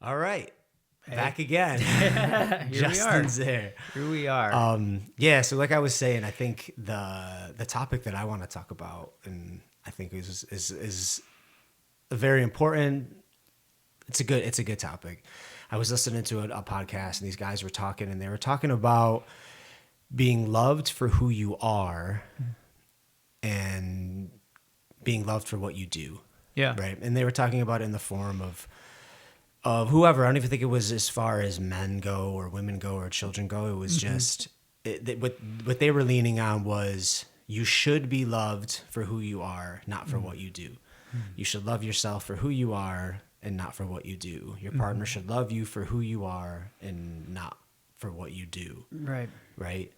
All right. Hey. Back again. Here Justin we are. Zehr. Here we are. Yeah, so like I was saying, I think the topic that I want to talk about, and I think is a very important. It's a good topic. I was listening to a podcast, and these guys were talking, and they were talking about being loved for who you are, and being loved for what you do. Yeah. Right. And they were talking about it in the form of whoever. I don't even think it was as far as men go or women go or children go. It was just what they were leaning on was you should be loved for who you are, not for what you do. You should love yourself for who you are and not for what you do. Your partner should love you for who you are and not for what you do. Right. Right.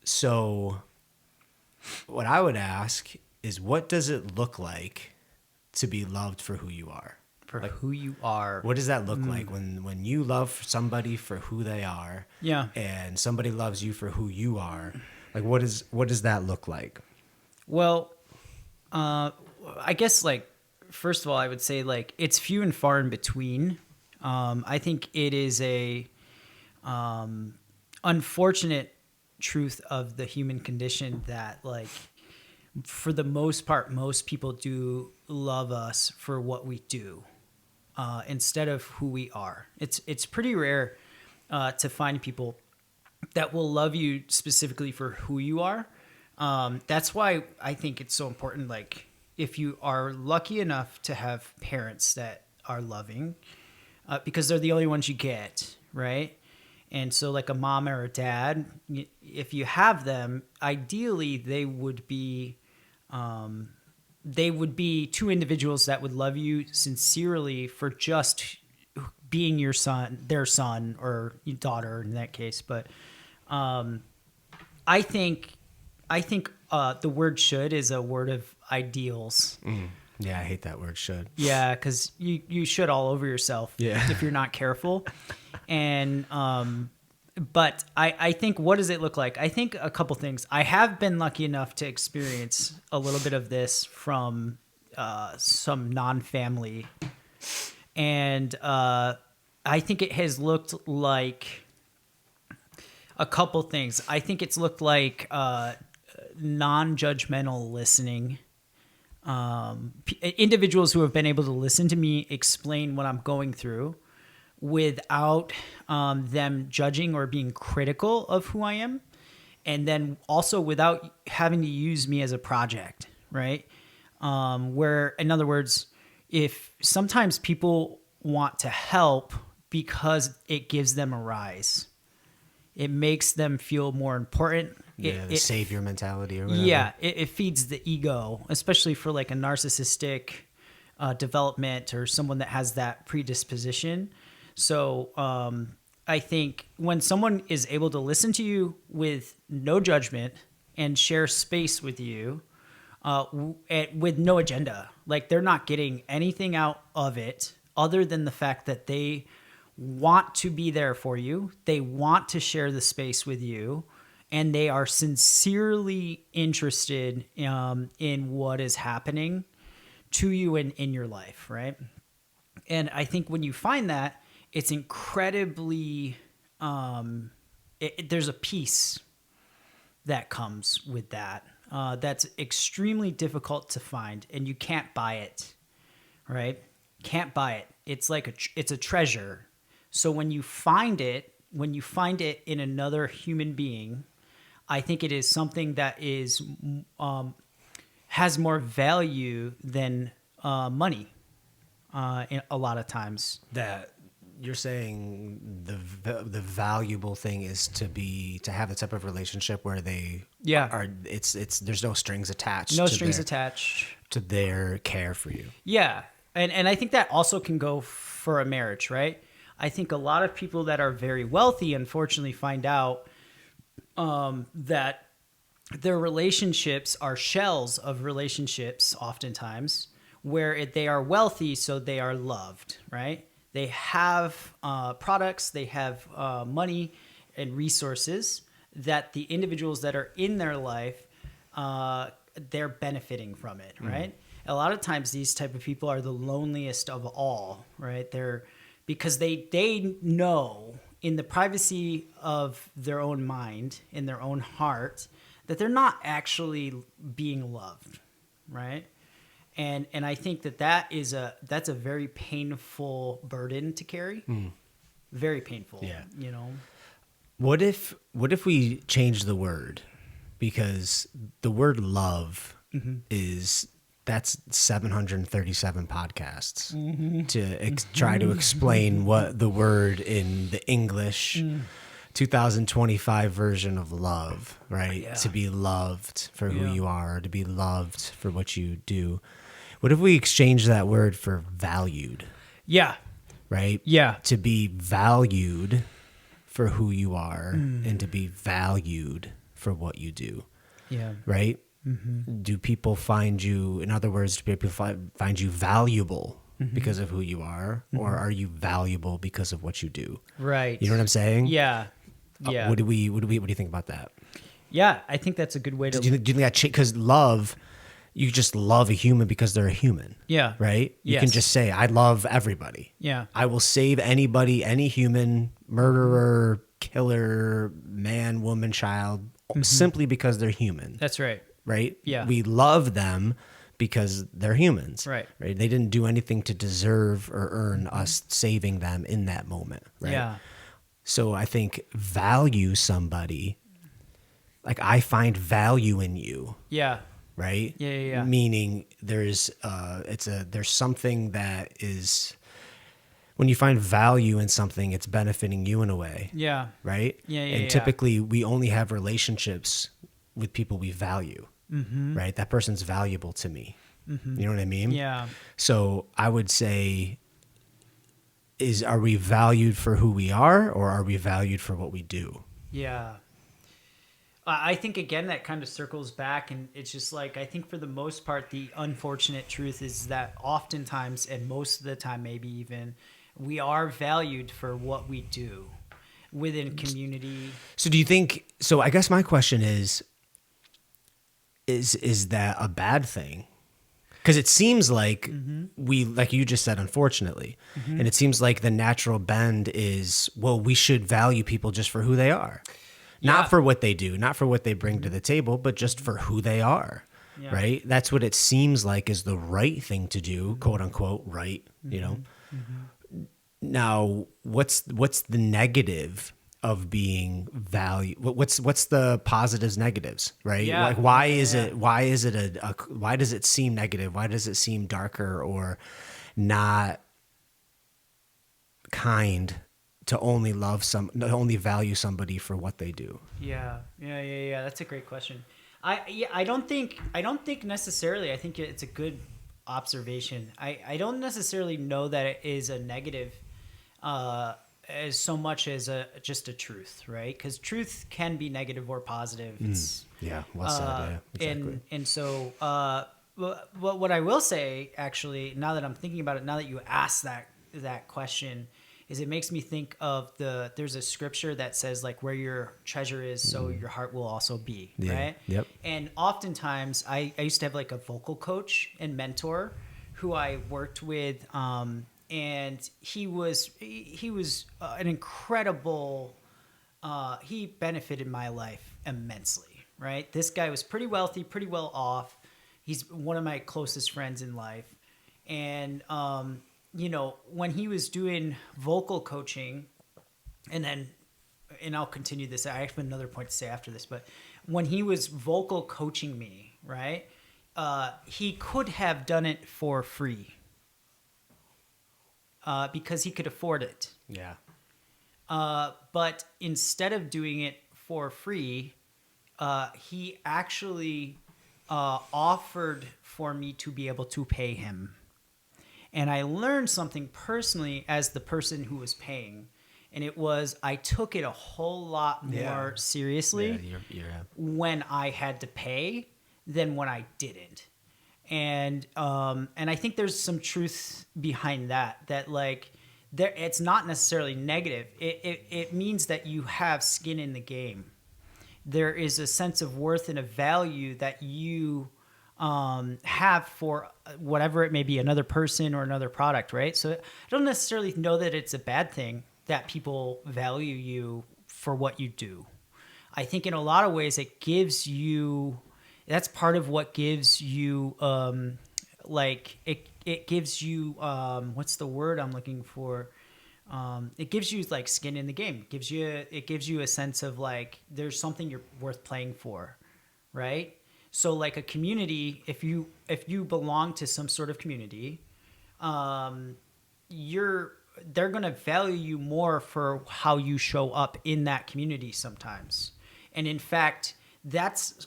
So what I would ask is, what does it look like to be loved for who you are? For who you are. What does that look like when you love somebody for who they are? Yeah. And somebody loves you for who you are? Like, what does that look like? Well, I guess first of all, I would say it's few and far in between. I think it is a unfortunate truth of the human condition that for the most part, most people do love us for what we do. Instead of who we are. It's pretty rare to find people that will love you specifically for who you are. That's why I think it's so important. If you are lucky enough to have parents that are loving, because they're the only ones you get, right? And so a mom or a dad, if you have them, ideally they would be two individuals that would love you sincerely for just being your son, their son or your daughter in that case. But I think the word "should" is a word of ideals. Yeah, I hate that word "should." Yeah, because you should all over yourself if you're not careful. And but I think, what does it look like? I think a couple things. I have been lucky enough to experience a little bit of this from some non-family. And I think it has looked like a couple things. I think it's looked like non-judgmental listening. Individuals who have been able to listen to me explain what I'm going through without them judging or being critical of who I am. And then also without having to use me as a project, right? Where, in other words, if sometimes people want to help because it gives them a rise, it makes them feel more important. The savior mentality or whatever. Yeah, it feeds the ego, especially for a narcissistic development or someone that has that predisposition. So I think when someone is able to listen to you with no judgment and share space with you with no agenda, they're not getting anything out of it other than the fact that they want to be there for you, they want to share the space with you, and they are sincerely interested in what is happening to you in your life, right? And I think when you find that, it's incredibly, there's a peace that comes with that. That's extremely difficult to find, and you can't buy it, right? Can't buy it. It's it's a treasure. So when you find it in another human being, I think it is something that is has more value than money. A lot of times. That you're saying the valuable thing is to have the type of relationship where they are. It's there's no strings attached. No strings attached to their care for you. Yeah, and I think that also can go for a marriage, right? I think a lot of people that are very wealthy, unfortunately, find out that their relationships are shells of relationships, oftentimes, where they are wealthy, so they are loved, right? They have products, they have money and resources that the individuals that are in their life, they're benefiting from it, right? A lot of times these type of people are the loneliest of all, right? because they know in the privacy of their own mind, in their own heart, that they're not actually being loved, right? And I think that's a very painful burden to carry. Very painful. Yeah. You know. What if we change the word? Because the word love that's 737 podcasts to try to explain what the word in the English 2025 version of love, right? Yeah. To be loved for who Yeah. you are, to be loved for what you do. What if we exchange that word for valued, Yeah. right? Yeah. To be valued for who you are and to be valued for what you do, Yeah. right? Do people find you, in other words, do people find you valuable because of who you are, or are you valuable because of what you do? Right. You know what I'm saying? Yeah. Yeah. What do you think about that? Yeah. I think that's a good way to. Do you think that, because love, you just love a human because they're a human. Yeah. Right? You can Yes. just say, I love everybody. Yeah. I will save anybody, any human, murderer, killer, man, woman, child, simply because they're human. That's right. Right? Yeah. We love them because they're humans. Right. Right? They didn't do anything to deserve or earn us saving them in that moment. Right? Yeah. So I think value somebody, like I find value in you. Yeah. Right? Yeah. Meaning there's something that is, when you find value in something, it's benefiting you in a way. Yeah. Right? Yeah. And typically we only have relationships with people we value. Right? That person's valuable to me. You know what I mean? Yeah. So I would say, are we valued for who we are, or are we valued for what we do? Yeah. I think, again, that kind of circles back, and it's just like, I think for the most part, the unfortunate truth is that oftentimes, and most of the time maybe even, we are valued for what we do within community. So do you think, so I guess my question is that a bad thing? Because it seems like like you just said, unfortunately, and it seems like the natural bend is, well, we should value people just for who they are. Not for what they do, not for what they bring to the table, but just for who they are, right? That's what it seems like is the right thing to do, quote unquote, right? You know. Now, what's the negative of being valued? What's the positives, negatives, right? Yeah. Like, why does it seem negative? Why does it seem darker or not kind to only only value somebody for what they do? Yeah. That's a great question. I don't think necessarily. I think it's a good observation. I don't necessarily know that it is a negative as so much as just a truth, right? Because truth can be negative or positive. It's, Well said. Yeah, exactly. and so what I will say, actually, now that I'm thinking about it, now that you asked that question, is it makes me think of there's a scripture that says, like, where your treasure is, so your heart will also be, right? Yep. And oftentimes I used to have like a vocal coach and mentor who I worked with, and he was an incredible, he benefited my life immensely, right? This guy was pretty wealthy, pretty well off. He's one of my closest friends in life. And, when he was doing vocal coaching, and I'll continue this. I have another point to say after this, but when he was vocal coaching me, right, he could have done it for free because he could afford it. Yeah. But instead of doing it for free, he actually offered for me to be able to pay him. And I learned something personally as the person who was paying. And it was, I took it a whole lot more seriously when I had to pay than when I didn't. And I think there's some truth behind that like, it's not necessarily negative. It means that you have skin in the game. There is a sense of worth and a value that you have for whatever it may be, another person or another product, right? So I don't necessarily know that it's a bad thing that people value you for what you do. I think in a lot of ways it gives you, that's part of what gives you it gives you what's the word I'm looking for? It gives you like skin in the game. It gives you a sense of like there's something you're worth playing for, right? So like a community, if you belong to some sort of community, they're going to value you more for how you show up in that community sometimes. And in fact, that's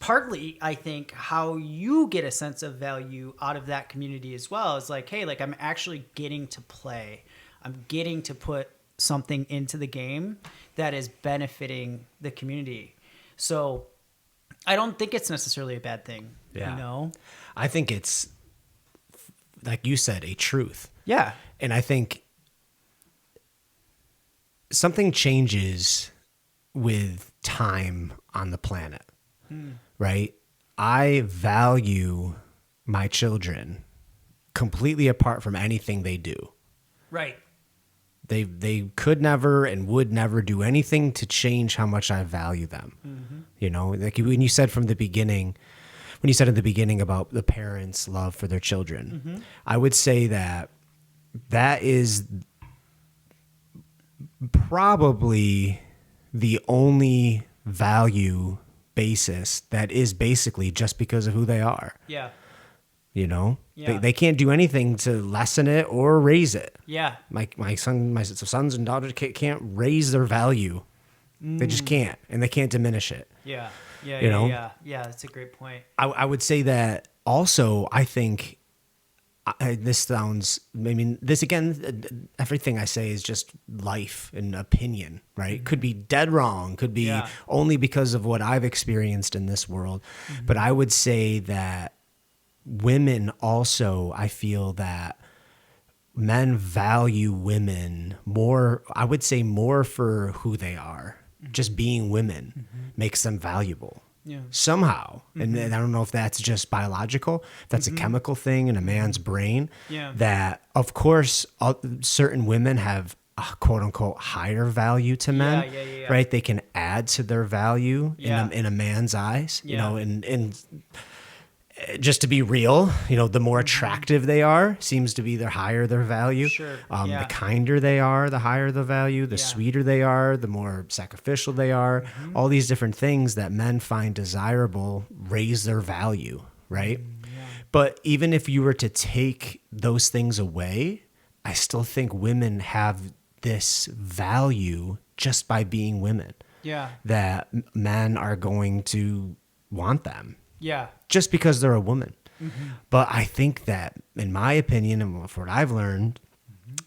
partly, I think, how you get a sense of value out of that community as well. It's like, hey, like I'm actually getting to play. I'm getting to put something into the game that is benefiting the community. So I don't think it's necessarily a bad thing. Yeah. You know? I think it's, like you said, a truth. Yeah. And I think something changes with time on the planet, right? I value my children completely apart from anything they do. Right. They could never and would never do anything to change how much I value them. Mm-hmm. You know, like when you said in the beginning about the parents' love for their children, mm-hmm. I would say that is probably the only value basis that is basically just because of who they are. Yeah. You know, yeah. They can't do anything to lessen it or raise it. Yeah. My sons and daughters can't raise their value. They just can't, and they can't diminish it. Yeah. Yeah. That's a great point. I would say that also. I think this again, everything I say is just life and opinion, right? Mm-hmm. Could be dead wrong, could be only because of what I've experienced in this world. Mm-hmm. But I would say that women also, I feel that men value women more, I would say more for who they are. Mm-hmm. Just being women makes them valuable. Yeah. Somehow. Mm-hmm. And I don't know if that's just biological, if that's a chemical thing in a man's brain, that of course certain women have a quote unquote higher value to men, right? They can add to their value in a man's eyes, you know, and just to be real, you know, the more attractive they are seems to be the higher their value. Sure. The kinder they are, the higher the value, the sweeter they are, the more sacrificial they are. Mm-hmm. All these different things that men find desirable raise their value, right? Yeah. But even if you were to take those things away, I still think women have this value just by being women. Yeah. That men are going to want them. Yeah. Just because they're a woman. Mm-hmm. But I think that, in my opinion, and for what I've learned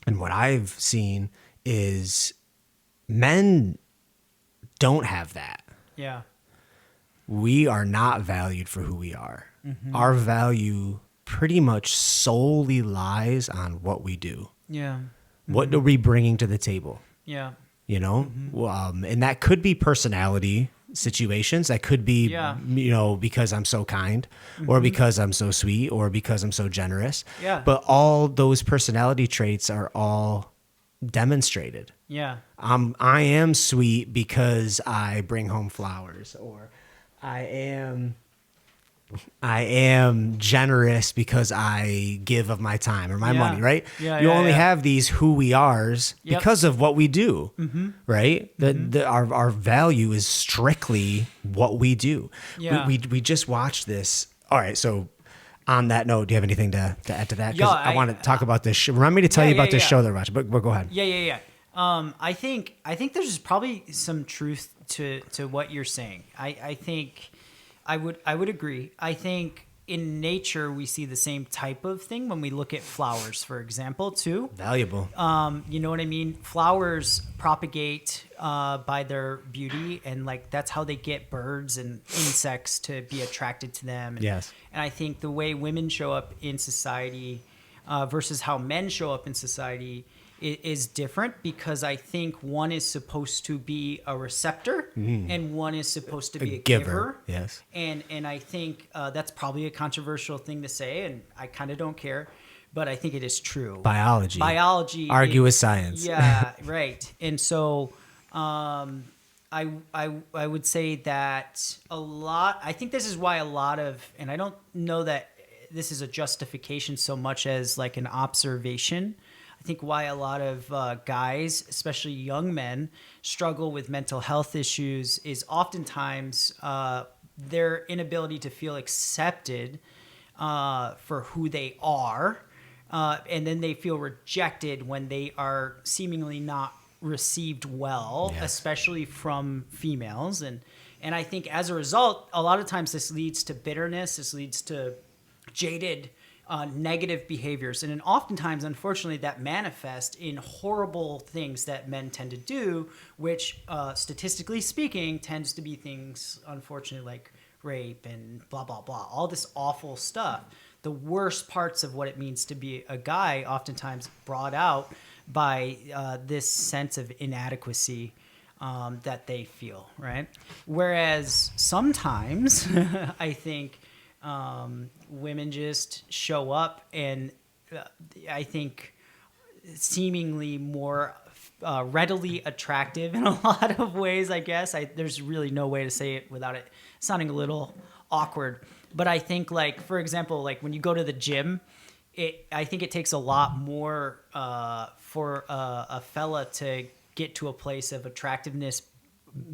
and what I've seen, is men don't have that. Yeah. We are not valued for who we are. Mm-hmm. Our value pretty much solely lies on what we do. Yeah. Mm-hmm. What are we bringing to the table? Yeah. You know? Mm-hmm. And that could be personality situations. That could be, you know, because I'm so kind, or because I'm so sweet, or because I'm so generous. Yeah. But all those personality traits are all demonstrated. Yeah. I am sweet because I bring home flowers, or I am generous because I give of my time or my money, right? Yeah, you only have these who we are's because of what we do, right? Our value is strictly what we do. Yeah. We just watched this. All right, so on that note, do you have anything to add to that? Because I want to talk about this. Remind me to tell you about this show that I watched, but go ahead. Yeah. I think there's probably some truth to what you're saying. I think I would agree. I think in nature we see the same type of thing when we look at flowers, for example, too. Valuable. You know what I mean? Flowers propagate by their beauty, and like that's how they get birds and insects to be attracted to them. And, yes. And I think the way women show up in society, versus how men show up in society is different, because I think one is supposed to be a receptor and one is supposed to be a giver. Yes. And I think that's probably a controversial thing to say, and I kind of don't care, but I think it is true. Biology. Argue with science. Yeah, right. And so I would say that I think this is why a lot of, and I don't know that this is a justification so much as like an observation. I think why a lot of guys, especially young men, struggle with mental health issues is oftentimes their inability to feel accepted for who they are. And then they feel rejected when they are seemingly not received well, especially from females. And I think as a result, a lot of times this leads to bitterness. This leads to jaded negative behaviors. And then oftentimes, unfortunately, that manifests in horrible things that men tend to do, which statistically speaking tends to be things, unfortunately, like rape and blah, blah, blah, all this awful stuff. The worst parts of what it means to be a guy oftentimes brought out by this sense of inadequacy that they feel, right? Whereas sometimes I think women just show up and I think seemingly more readily attractive in a lot of ways, I guess. There's really no way to say it without it sounding a little awkward. But I think, like, for example, like when you go to the gym, I think it takes a lot more for a fella to get to a place of attractiveness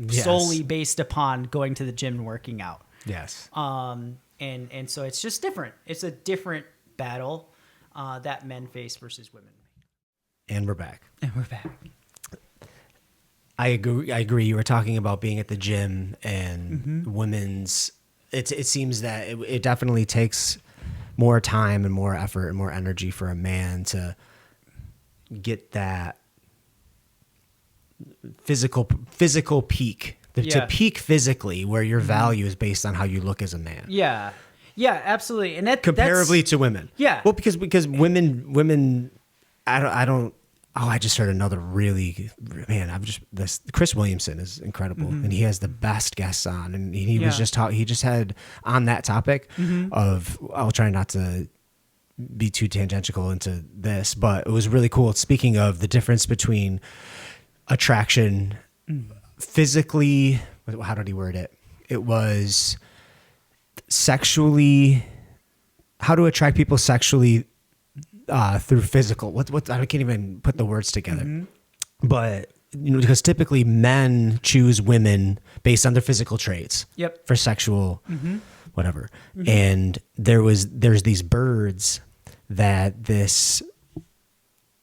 solely based upon going to the gym and working out. Yes. And so it's just different. It's a different battle that men face versus women. And we're back. I agree. You were talking about being at the gym and women's. It seems that it definitely takes more time and more effort and more energy for a man to get that physical peak, to peak physically, where your value is based on how you look as a man. Yeah, absolutely. And comparably to women. Yeah. Well, because women, I don't. Oh, I just heard another Chris Williamson is incredible, and he has the best guests on, and he was he just had on that topic of, I'll try not to be too tangential into this, but it was really cool. Speaking of the difference between attraction physically, how did he word it? It was sexually, how to attract people sexually through physical. What I can't even put the words together. But because typically men choose women based on their physical traits. Yep. For sexual whatever. And there's these birds that this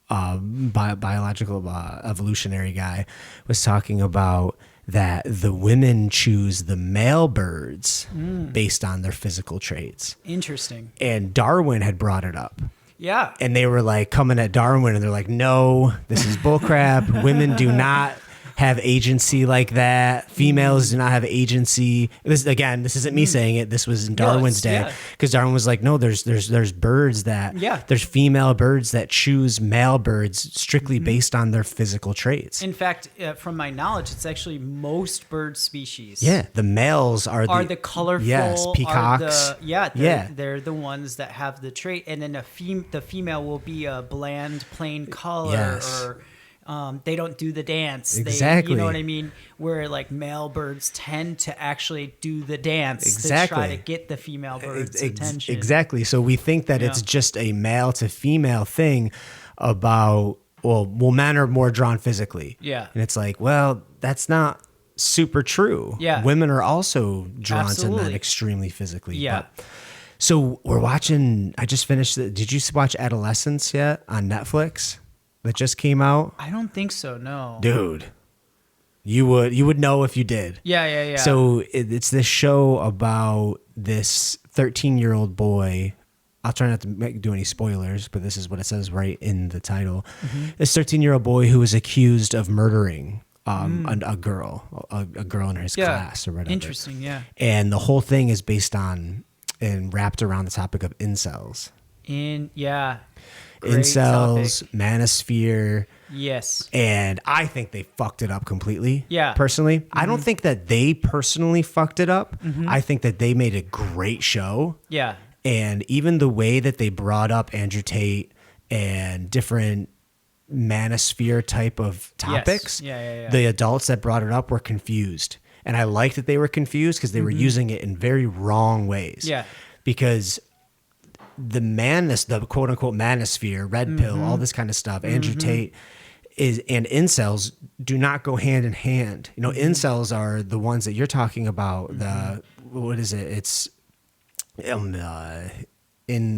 biological evolutionary guy was talking about, that the women choose the male birds based on their physical traits. Interesting. And Darwin had brought it up. Yeah. And they were like coming at Darwin and they're like, no, this is bullcrap. Women do not have agency like that. Females do not have agency. This isn't me saying it. This was in Darwin's day. Because Darwin was like, no, there's birds that, there's female birds that choose male birds strictly based on their physical traits. In fact, from my knowledge, it's actually most bird species. Yeah. The males are the colorful. Yes. Peacocks. They're the ones that have the trait. And then the female will be a bland, plain color. Yes. Or they don't do the dance. Exactly. You know what I mean? Where like male birds tend to actually do the dance to try to get the female birds' attention. Exactly. So we think that it's just a male to female thing about, well, men are more drawn physically. Yeah. And it's like, well, that's not super true. Yeah. Women are also drawn to men extremely physically. Yeah. So we're watching, I just finished, did you watch Adolescence yet on Netflix? That just came out? I don't think so, no. Dude, you would know if you did. Yeah. So it's this show about this 13-year-old boy. I'll try not to do any spoilers, but this is what it says right in the title. This 13-year-old boy who was accused of murdering a girl in his class or whatever. Interesting, yeah. And the whole thing is based on and wrapped around the topic of incels. Yeah. Great Incels, topic. manosphere. Yes. And I think they fucked it up completely. Yeah. Personally. I don't think that they personally fucked it up. I think that they made a great show. Yeah. And even the way that they brought up Andrew Tate and different manosphere type of topics, Yeah. the adults that brought it up were confused. And I liked that they were confused because they were using it in very wrong ways. Yeah. Because the quote unquote manosphere, red pill, all this kind of stuff, Andrew Tate and incels do not go hand in hand. You know, incels are the ones that you're talking about. What is it? It's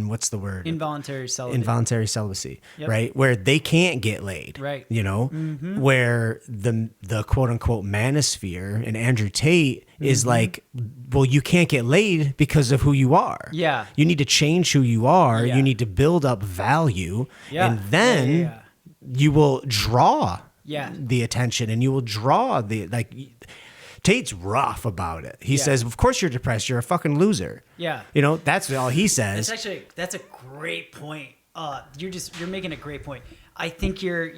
what's the word? Involuntary celibacy. Involuntary celibacy, Yep. right? Where they can't get laid, Right. You know, where the quote unquote manosphere and Andrew Tate is like, well, you can't get laid because of who you are. Yeah. You need to change who you are. Yeah. You need to build up value, Yeah. and then Yeah. you will draw Yeah. the attention, and you will draw the like. Tate's rough about it. He Yeah. says, "Of course you're depressed. You're a fucking loser." Yeah. You know, that's all he says. That's a great point. You're making a great point. I think you're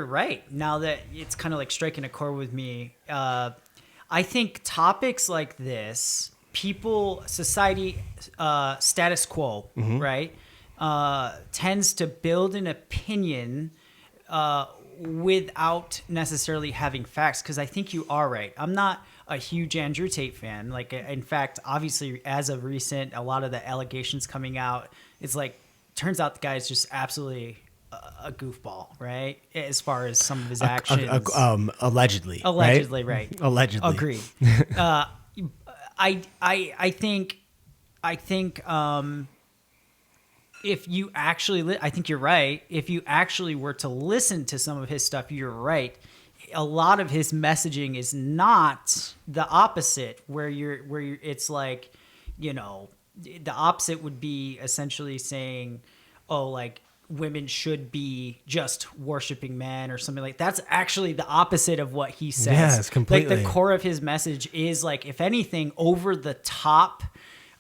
right. Now that it's kind of like striking a chord with me. I think topics like this, society, status quo, right, tends to build an opinion without necessarily having facts. Because I think you are right. I'm not a huge Andrew Tate fan. Like, in fact, obviously, as of recent, a lot of the allegations coming out, it's like, turns out the guy's just absolutely a goofball, right? As far as some of his actions. Allegedly. Right? Allegedly. Agree. I think if you actually, I think you're right. If you actually were to listen to some of his stuff, you're right. A lot of his messaging is not the opposite, where you're. It's like, you know, the opposite would be essentially saying, oh, like, women should be just worshiping men or something like that. That's actually the opposite of what he says. Yes, completely. Like, the core of his message is, like, if anything, over the top.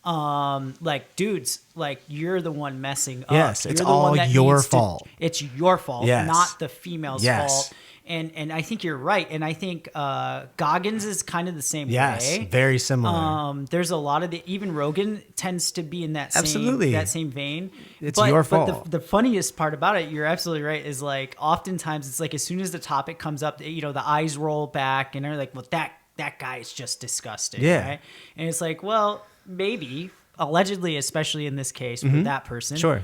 Like, dudes, like, you're the one messing up. Yes, it's You're the all one that your needs to- fault. It's your fault, Yes. not the female's Yes. fault. And I think you're right. And I think Goggins is kind of the same Yes, way. very similar. There's a lot of even Rogan tends to be in that Absolutely. same vein. It's your fault. But the funniest part about it, you're absolutely right, is like oftentimes it's like as soon as the topic comes up, you know, the eyes roll back and they're like, well, that guy is just disgusting. Yeah. Right? And it's like, well, maybe, allegedly, especially in this case for that person. Sure.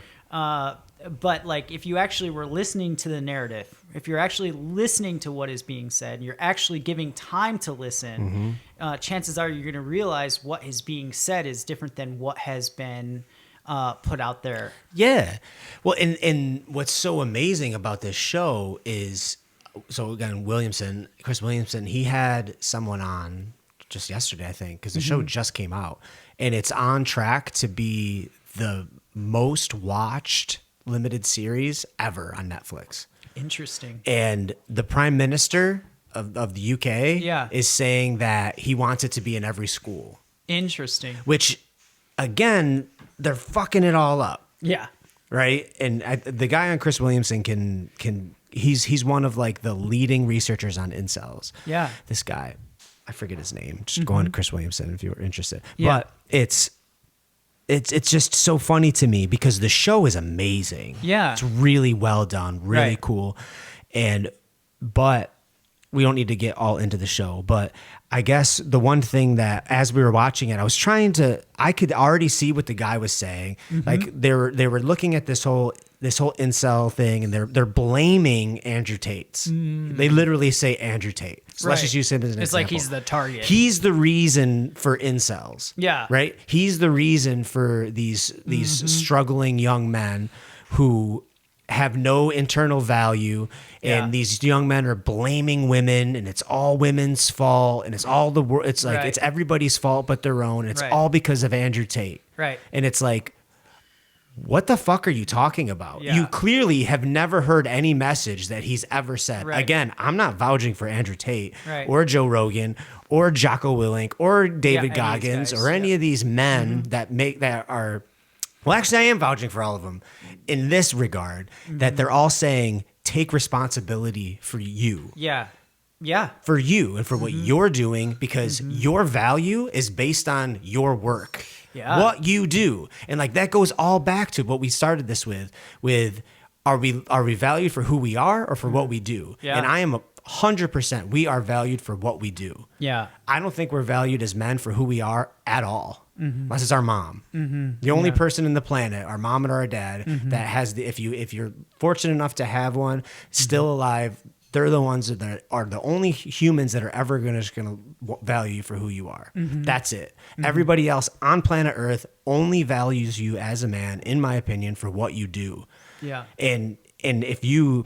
But like, if you actually were listening to the narrative, if you're actually listening to what is being said, you're actually giving time to listen, chances are you're going to realize what is being said is different than what has been put out there. Yeah. Well, and what's so amazing about this show is, so again, Chris Williamson, he had someone on just yesterday, I think, because the show just came out, and it's on track to be the most watched limited series ever on Netflix. Interesting. And the Prime Minister of the UK is saying that he wants it to be in every school. Interesting. Which, again, they're fucking it all up. Yeah. Right? And the guy on Chris Williamson he's one of like the leading researchers on incels. Yeah. This guy, I forget his name. Just go on to Chris Williamson if you were interested. Yeah. But it's just so funny to me because the show is amazing. Yeah. It's really well done, really Right. cool. But we don't need to get all into the show, but I guess the one thing that as we were watching it, I could already see what the guy was saying. Like they were looking at this whole incel thing, and they're blaming Andrew Tate. They literally say Andrew Tate. So let's Right. just use him as an It's example. like he's the target. He's the reason for incels. Yeah. Right? He's the reason for these struggling young men who have no internal value, and Yeah. these young men are blaming women, and it's all women's fault, and it's all the world. It's like Right. it's everybody's fault but their own. And it's Right. all because of Andrew Tate. Right. And it's like, what the fuck are you talking about? Yeah. You clearly have never heard any message that he's ever said. Right. Again, I'm not vouching for Andrew Tate Right. or Joe Rogan or Jocko Willink or David any of these Goggins guys, or any yeah. of these men that are Well, actually, I am vouching for all of them in this regard, that they're all saying, take responsibility for you. Yeah. Yeah. For you and for what you're doing, because your value is based on your work. Yeah. What you do. And like that goes all back to what we started this with are we valued for who we are or for what we do? Yeah. And I am 100% we are valued for what we do. Yeah. I don't think we're valued as men for who we are at all. Unless it's our mom. The only person in the planet, our mom and our dad, that has the if you're fortunate enough to have one still alive, they're the ones that are the only humans that are ever gonna value you for who you are. That's it. Everybody else on planet Earth only values you as a man, in my opinion, for what you do. Yeah. And if you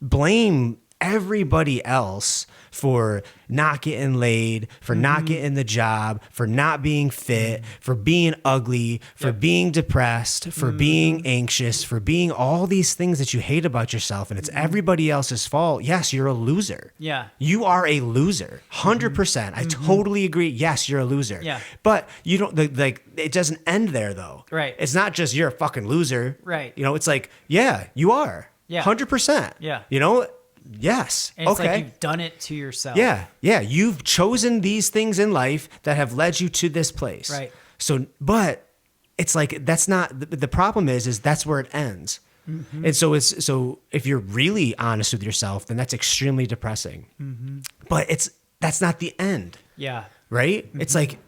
blame everybody else for not getting laid, for not getting the job, for not being fit, for being ugly, for being depressed, for being anxious, for being all these things that you hate about yourself, and it's everybody else's fault. Yes, you're a loser. Yeah. You are a loser. 100%. I totally agree. Yes, you're a loser. Yeah. But you don't like it doesn't end there though. Right. It's not just you're a fucking loser. Right. You know, it's like, yeah, you are. Yeah. 100%. Yeah. You know, yes. And it's okay. like you've done it to yourself. Yeah. Yeah. You've chosen these things in life that have led you to this place. Right. So, but it's like, that's not, the problem is that's where it ends. And so so if you're really honest with yourself, then that's extremely depressing. But that's not the end. Yeah. Right. It's like,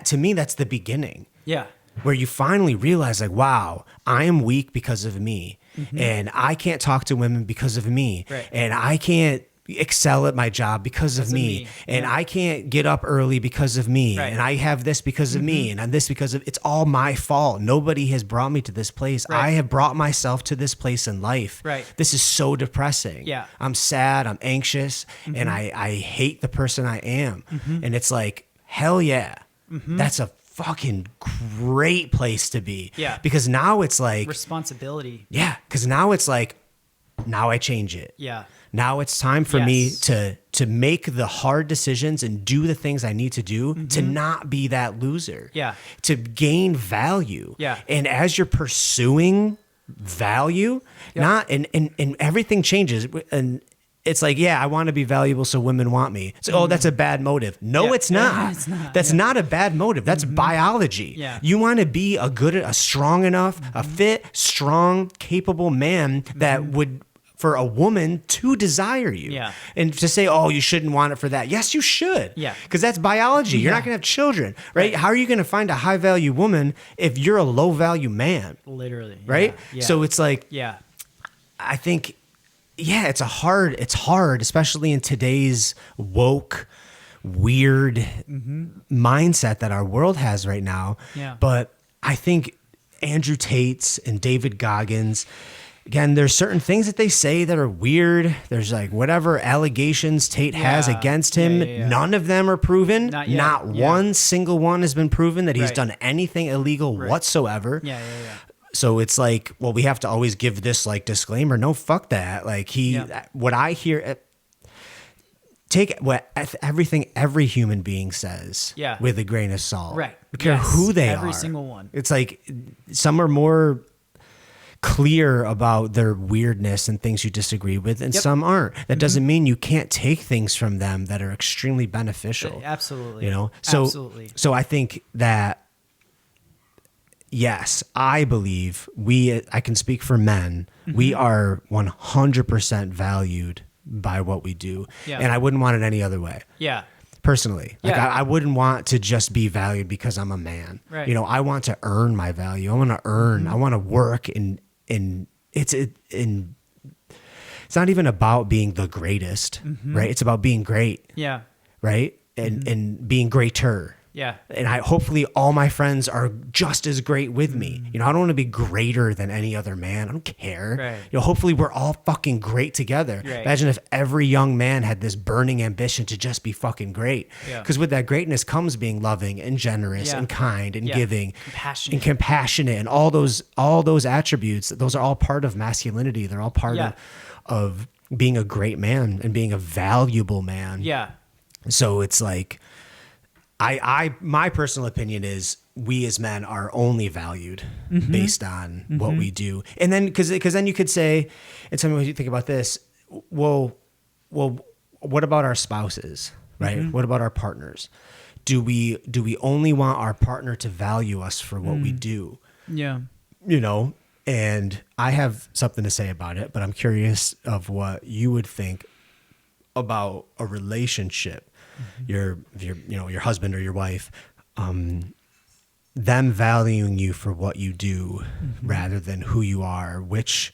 to me, that's the beginning. Yeah. Where you finally realize like, wow, I am weak because of me. And I can't talk to women because of me. Right. And I can't excel at my job because of me. And I can't get up early because of me. Right. And I have this because of me. And I'm this because of, it's all my fault. Nobody has brought me to this place. Right. I have brought myself to this place in life. Right. This is so depressing. Yeah. I'm sad. I'm anxious. And I hate the person I am. And it's like, hell yeah. That's a fucking great place to be. Yeah. Because now it's like, Responsibility. yeah, because now it's like, now I change it. Yeah. Now it's time for me Yes. to make the hard decisions and do the things I need to do to not be that loser. Yeah. To gain value. Yeah. And as you're pursuing value, not and everything changes. And it's like, yeah, I want to be valuable so women want me. So, oh, that's a bad motive. No, Yeah. it's not. It's not. That's not a bad motive. That's biology. Yeah. You want to be a strong enough, a fit, strong, capable man that would, for a woman to desire you. Yeah. And to say, oh, you shouldn't want it for that. Yes, you should. Yeah. Because that's biology. You're not going to have children, right? How are you going to find a high value woman if you're a low value man? Literally. Right? Yeah. So it's like, Yeah. I think, yeah, it's hard, especially in today's woke, weird mindset that our world has right now. Yeah. But I think Andrew Tate's and David Goggins, again, there's certain things that they say that are weird. There's like whatever allegations Tate has Yeah. against him, Yeah. none of them are proven. Not yet. Not Yeah. one single one has been proven that he's Right. done anything illegal whatsoever. Yeah. So it's like, well, we have to always give this like disclaimer. No, fuck that. Like what I hear, take everything every human being says with a grain of salt. Right. I don't care Yes. who they are. Every single one. It's like some are more clear about their weirdness and things you disagree with, and some aren't. That doesn't mean you can't take things from them that are extremely beneficial. Absolutely. You know? So, Absolutely. So I think that, yes, I believe I can speak for men. We are 100% valued by what we do. Yeah. And I wouldn't want it any other way. Yeah. Personally, like Yeah. I wouldn't want to just be valued because I'm a man. Right. You know, I want to earn my value. I want to earn. I want to work it's not even about being the greatest, right? It's about being great, Yeah. right? And being greater. Yeah. And hopefully all my friends are just as great with me. You know, I don't want to be greater than any other man. I don't care. Right. You know, hopefully we're all fucking great together. Right. Imagine if every young man had this burning ambition to just be fucking great. Yeah. Because with that greatness comes being loving and generous Yeah. and kind and Yeah. giving Compassionate. and compassionate and all those attributes. Those are all part of masculinity. They're all part of being a great man and being a valuable man. Yeah. So it's like, my personal opinion is we as men are only valued based on what we do. And then, because then you could say, and tell me what you think about this. Well, what about our spouses, right? What about our partners? Do we only want our partner to value us for what we do? Yeah. You know, and I have something to say about it, but I'm curious of what you would think about a relationship, your husband or your wife, them valuing you for what you do rather than who you are. What's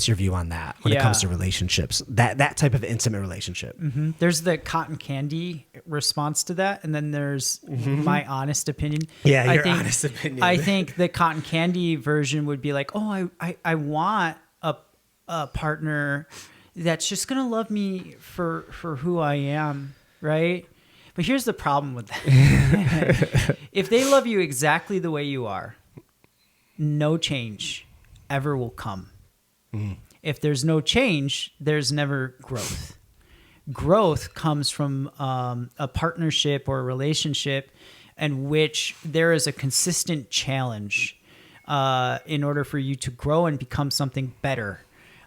your view on that when it comes to relationships? That type of intimate relationship. There's the cotton candy response to that, and then there's my honest opinion. Yeah, your honest opinion. I think the cotton candy version would be like, oh, I want a partner that's just gonna love me for who I am, right? But here's the problem with that. If they love you exactly the way you are, no change ever will come. If there's no change, there's never growth. Growth comes from a partnership or a relationship in which there is a consistent challenge in order for you to grow and become something better,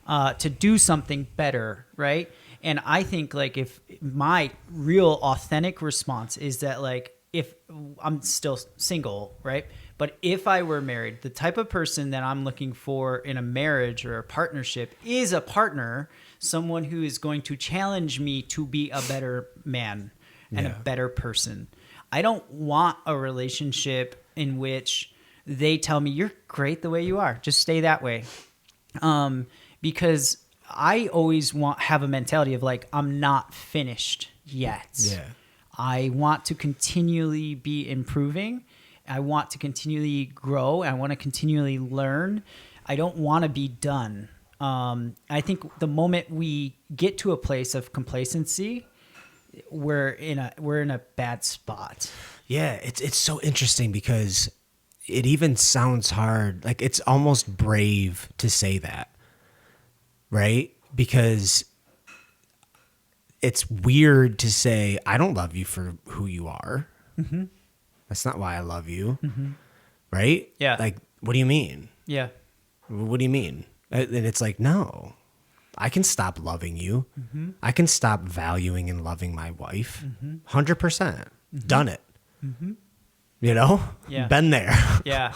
to do something better, right? And I think like if my real authentic response is that like if I'm still single, right? But if I were married, the type of person that I'm looking for in a marriage or a partnership is a partner, someone who is going to challenge me to be a better man and a better person. I don't want a relationship in which they tell me, you're great the way you are. Just stay that way. Because I always have a mentality of like, I'm not finished yet. Yeah. I want to continually be improving. I want to continually grow. I want to continually learn. I don't want to be done. I think the moment we get to a place of complacency, we're in a bad spot. Yeah, it's so interesting because it even sounds hard. Like it's almost brave to say that. Right? Because it's weird to say, I don't love you for who you are. That's not why I love you. Right? Yeah. Like, what do you mean? Yeah. What do you mean? And it's like, no, I can stop loving you. I can stop valuing and loving my wife. 100%. Done it. You know? Yeah. Been there. Yeah.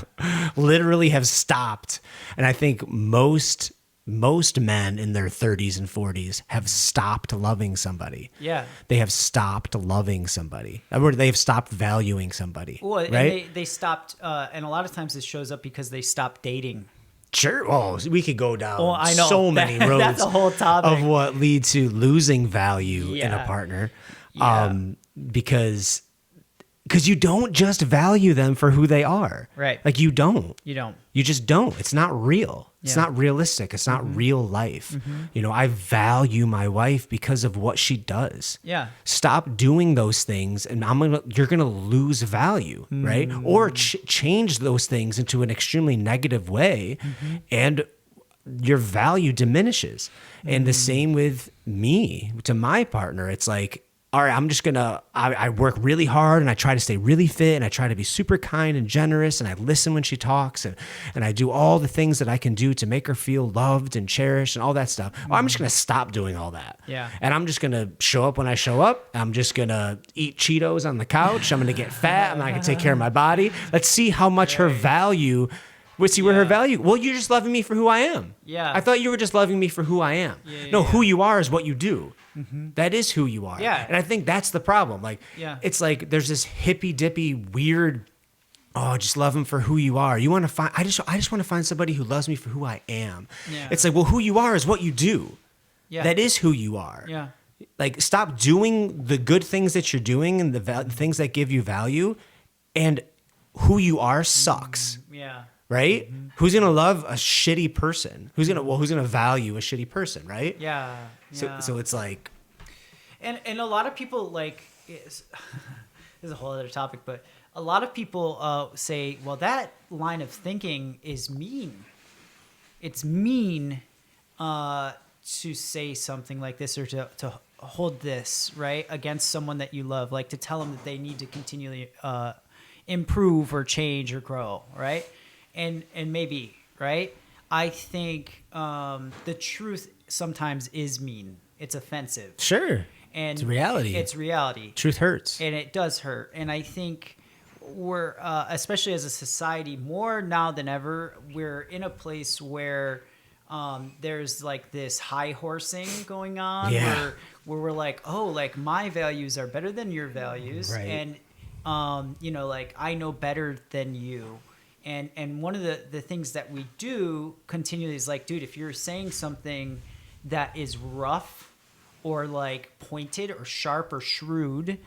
Literally have stopped. And I think most men in their 30s and 40s have stopped loving somebody. Yeah. They have stopped loving somebody. Or they have stopped valuing somebody. Well, right? and they stopped, and a lot of times this shows up because they stopped dating. Sure. Oh, we could go down I know. so many roads That's a whole topic of what lead to losing value in a partner. Yeah. Because you don't just value them for who they are. Right. Like you don't. You don't. You just don't. It's not real. It's not realistic. It's not real life. You know, I value my wife because of what she does. Yeah. Stop doing those things and you're going to lose value, right? Or change those things into an extremely negative way and your value diminishes. And the same with me, to my partner. It's like, all right, I'm just I work really hard and I try to stay really fit and I try to be super kind and generous and I listen when she talks and I do all the things that I can do to make her feel loved and cherished and all that stuff. Well, I'm just going to stop doing all that. Yeah. And I'm just going to show up when I show up. I'm just going to eat Cheetos on the couch. I'm going to get fat and I can take care of my body. Let's see how much her value... We'll see where her value. Well, you're just loving me for who I am. Yeah. I thought you were just loving me for who I am. Who you are is what you do. That is who you are. Yeah. And I think that's the problem. Like, it's like there's this hippy dippy weird. Oh, just love him for who you are. You want to find? I just want to find somebody who loves me for who I am. Yeah. It's like, well, who you are is what you do. Yeah. That is who you are. Yeah. Like, stop doing the good things that you're doing and the things that give you value, and who you are sucks. Yeah. Right? Who's gonna love a shitty person? Who's gonna value a shitty person? Right? Yeah. So it's like, and a lot of people like this is a whole other topic, but a lot of people say, well, that line of thinking is mean. It's mean to say something like this or to hold this right against someone that you love, like to tell them that they need to continually improve or change or grow, right? And maybe, right? I think the truth sometimes is mean. It's offensive. Sure. And it's reality. It's reality. Truth hurts. And it does hurt. And I think we're, especially as a society, more now than ever, we're in a place where there's like this high horsing going on where we're like, oh, like my values are better than your values. Right. And, you know, like I know better than you. And one of the things that we do continually is like, dude, if you're saying something that is rough or like pointed or sharp or shrewd,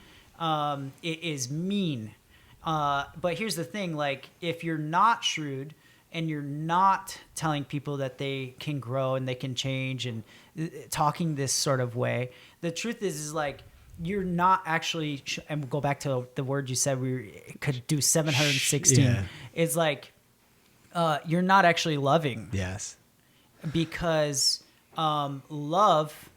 it is mean. But here's the thing, like if you're not shrewd and you're not telling people that they can grow and they can change and talking this sort of way, the truth is like, you're not actually, and we'll go back to the word you said, we could do 716. Yeah. It's like, you're not actually loving. Yes. Because love,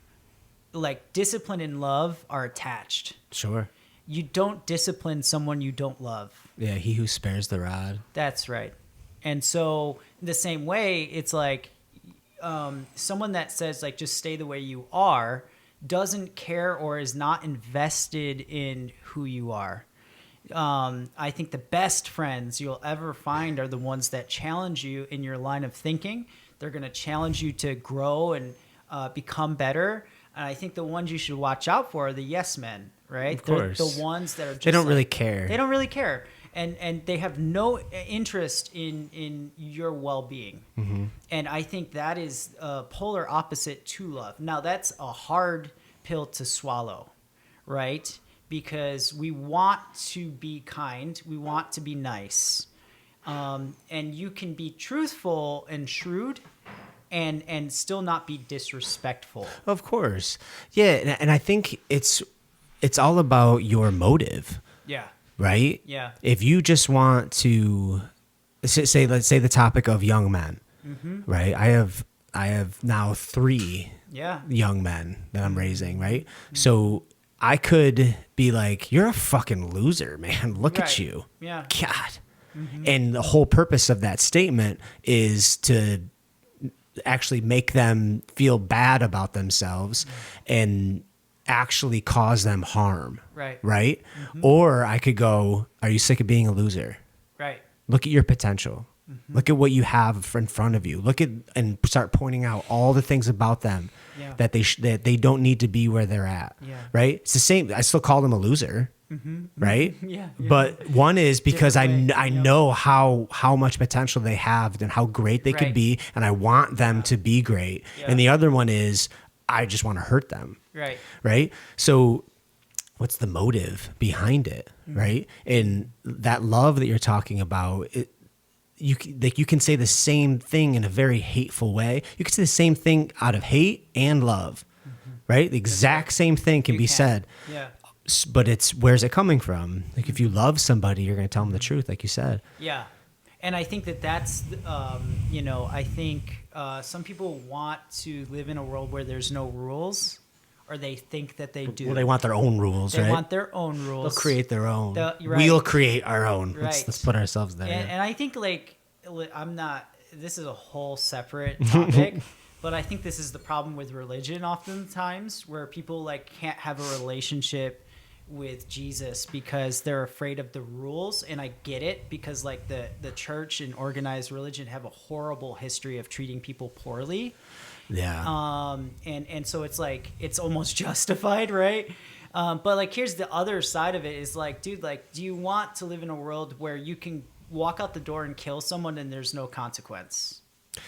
like discipline and love are attached. Sure. You don't discipline someone you don't love. Yeah, he who spares the rod. That's right. And so the same way, it's like someone that says like just stay the way you are doesn't care or is not invested in who you are. I think the best friends you'll ever find are the ones that challenge you in your line of thinking. They're going to challenge you to grow and become better. And I think the ones you should watch out for are the yes men, right? Of course. They're the ones that are just they don't really care. They don't really care. And they have no interest in your well-being. Mm-hmm. And I think that is a polar opposite to love. Now, that's a hard pill to swallow, right? Because we want to be kind. We want to be nice. And you can be truthful and shrewd and still not be disrespectful. Of course. Yeah, and I think it's all about your motive. Yeah. Right? Yeah. If you just want to say, let's say the topic of young men, Mm-hmm. right? I have now 3 Yeah. young men that I'm raising, right? Mm-hmm. So I could be like, you're a fucking loser, man. Look at you. Yeah. God. Mm-hmm. And the whole purpose of that statement is to actually make them feel bad about themselves and actually cause them harm. Right. Mm-hmm. Or I could go, are you sick of being a loser? Right. Look at your potential. Mm-hmm. Look at what you have in front of you. Look at and start pointing out all the things about them that they don't need to be where they're at. Yeah. Right? It's the same. I still call them a loser. Mm-hmm. Right? Yeah. But one is because I know how much potential they have and how great they could be, and I want them to be great. Yeah. And the other one is I just want to hurt them. Right. Right? So what's the motive behind it? Mm-hmm. Right? And that love that you're talking about, you can say the same thing in a very hateful way. You can say the same thing out of hate and love. Mm-hmm. Right? The exact same thing can be said. Yeah. But it's, where's it coming from? Like if you love somebody, you're going to tell them the truth, like you said. Yeah. And I think that's, I think some people want to live in a world where there's no rules, or they think that they do. Well, they want their own rules, right? They want their own rules. They'll create their own. We'll create our own. Right. Let's put ourselves there. And I think, like, this is a whole separate topic, but I think this is the problem with religion oftentimes, where people, like, can't have a relationship with Jesus because they're afraid of the rules. And I get it, because like the church and organized religion have a horrible history of treating people poorly. Yeah. And so it's like, it's almost justified, right? But like, here's the other side of it is like, dude, like, do you want to live in a world where you can walk out the door and kill someone and there's no consequence?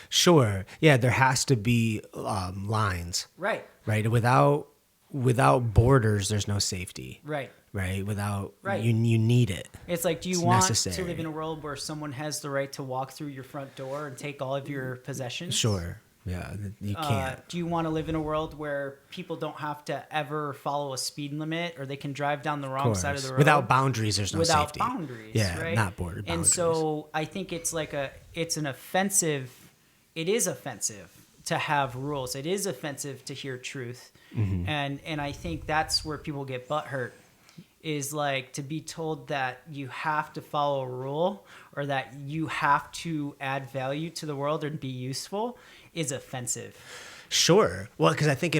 Sure. Yeah. There has to be lines. Right. Right. Without borders, there's no safety. Right. Right. You need it. It's like, do you want to live in a world where someone has the right to walk through your front door and take all of your possessions? Sure. Yeah. You can't. Do you want to live in a world where people don't have to ever follow a speed limit, or they can drive down the wrong side of the road? Without boundaries, there's no safety. Without boundaries. Yeah. Right? Not boundary boundaries. And so I think it's like it is offensive to have rules. It is offensive to hear truth. Mm-hmm. And I think that's where people get butthurt, is like to be told that you have to follow a rule or that you have to add value to the world or be useful is offensive. Sure. Well, because I think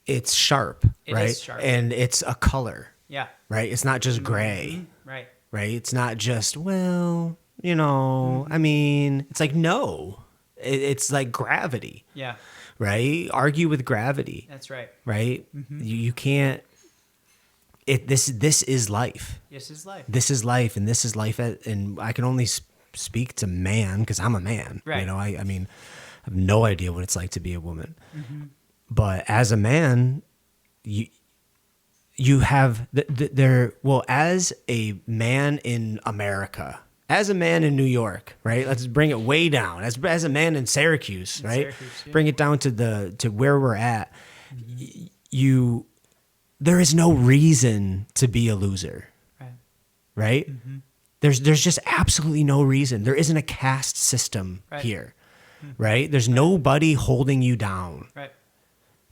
it's sharp, It right? is sharp. And it's a color, Yeah. right? It's not just gray, Right. right? It's not just, well, I mean, it's like, no, it's like gravity, Yeah. right? Argue with gravity, That's right. right? You can't, this is life. This is life. This is life, and this is life. And I can only speak to man because I'm a man. Right. I mean, I have no idea what it's like to be a woman. But as a man, you have as a man in America, as a man in New York, right? Let's bring it way down. As a man in Syracuse, right? Yeah. Bring it down to where we're at. There is no reason to be a loser, right? There's just absolutely no reason. There isn't a caste system here, right? There's nobody holding you down. Right.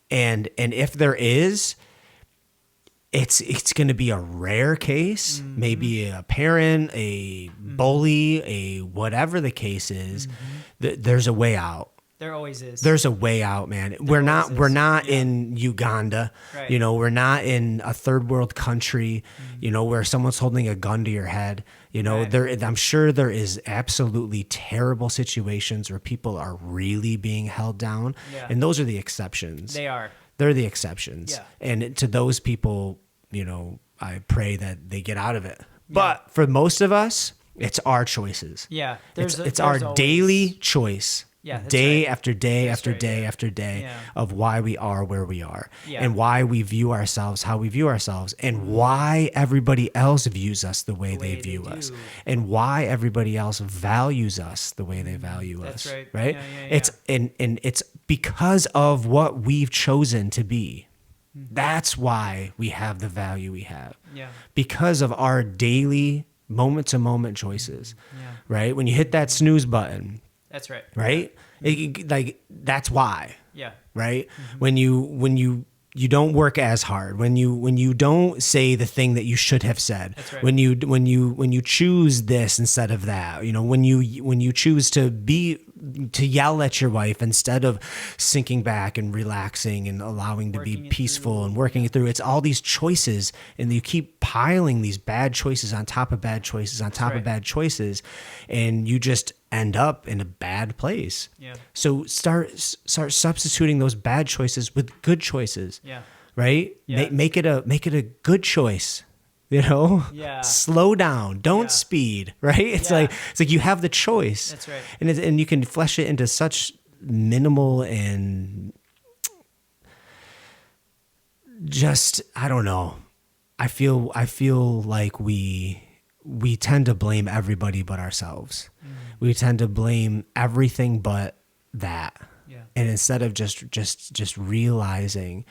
And if there is, it's going to be a rare case, maybe a parent, a bully, a whatever the case is. There's a way out. There always is. There's a way out, man. We're not in Uganda, Right. we're not in a third world country, where someone's holding a gun to your head. Right. I'm sure there is absolutely terrible situations where people are really being held down, and those are the exceptions. They are. They're the exceptions. Yeah. And to those people, I pray that they get out of it. But for most of us, it's our choices. Yeah. It's our daily choice. Yeah, that's day right. after day That's after right, day yeah. after day Yeah. of why we are where we are, Yeah. and why we view ourselves how we view ourselves, and why everybody else views us the way they view us, do. and why everybody else values us the way they value That's us. right. Right? Yeah. It's and it's because of what we've chosen to be. That's why we have the value we have. Yeah. Because of our daily moment to moment choices. Yeah. Right? When you hit that snooze button, That's right. right? That's why, Yeah. right? When you don't work as hard, when you don't say the thing that you should have said, That's right. when you choose this instead of that, when you choose to yell at your wife instead of sinking back and relaxing and allowing to be Working it peaceful through. and working it through. It's all these choices, and you keep piling these bad choices on top of bad choices on top of right. bad choices, and you just end up in a bad place. Yeah. So start substituting those bad choices with good choices. Yeah. Right? Yeah. Make it a good choice. Yeah. Slow down. Don't Yeah. speed. Right? It's Yeah. like you have the choice. That's right. And you can flesh it into such minimal and just, I don't know. I feel like we tend to blame everybody but ourselves. We tend to blame everything but that. Yeah. And instead of just realizing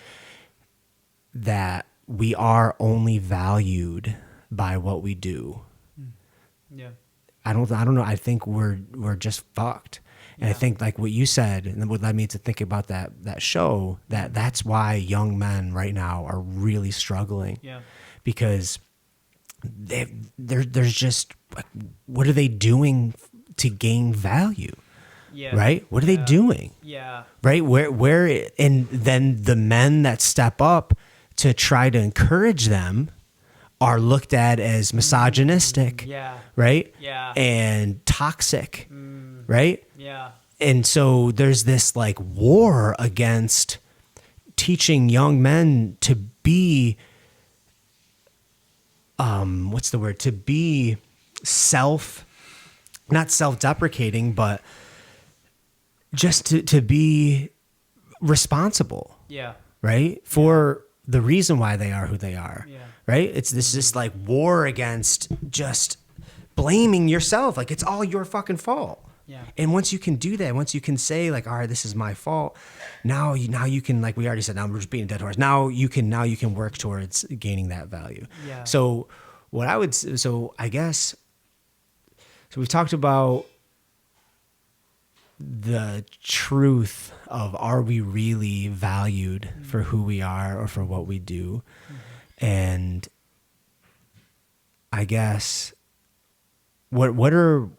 that we are only valued by what we do. Yeah. I don't know. I think we're just fucked. And I think like what you said, and what led me to think about that show, that's why young men right now are really struggling. Yeah. Because there's just like, what are they doing to gain value? Yeah. Right? What are they doing? Yeah. Right? Where and then the men that step up to try to encourage them are looked at as misogynistic. Yeah. Right? Yeah. And toxic. Right? Yeah. And so there's this like war against teaching young men to be to be not self-deprecating, but just to be responsible, Yeah. right? For the reason why they are who they are, Yeah. right? It's this like war against just blaming yourself. Like it's all your fucking fault. Yeah. And once you can do that, once you can say like, all right, this is my fault. Now you can, like we already said, now we're just beating a dead horse. Now you can work towards gaining that value. Yeah. So I guess, we've talked about the truth of, are we really valued for who we are or for what we do? And I guess what are,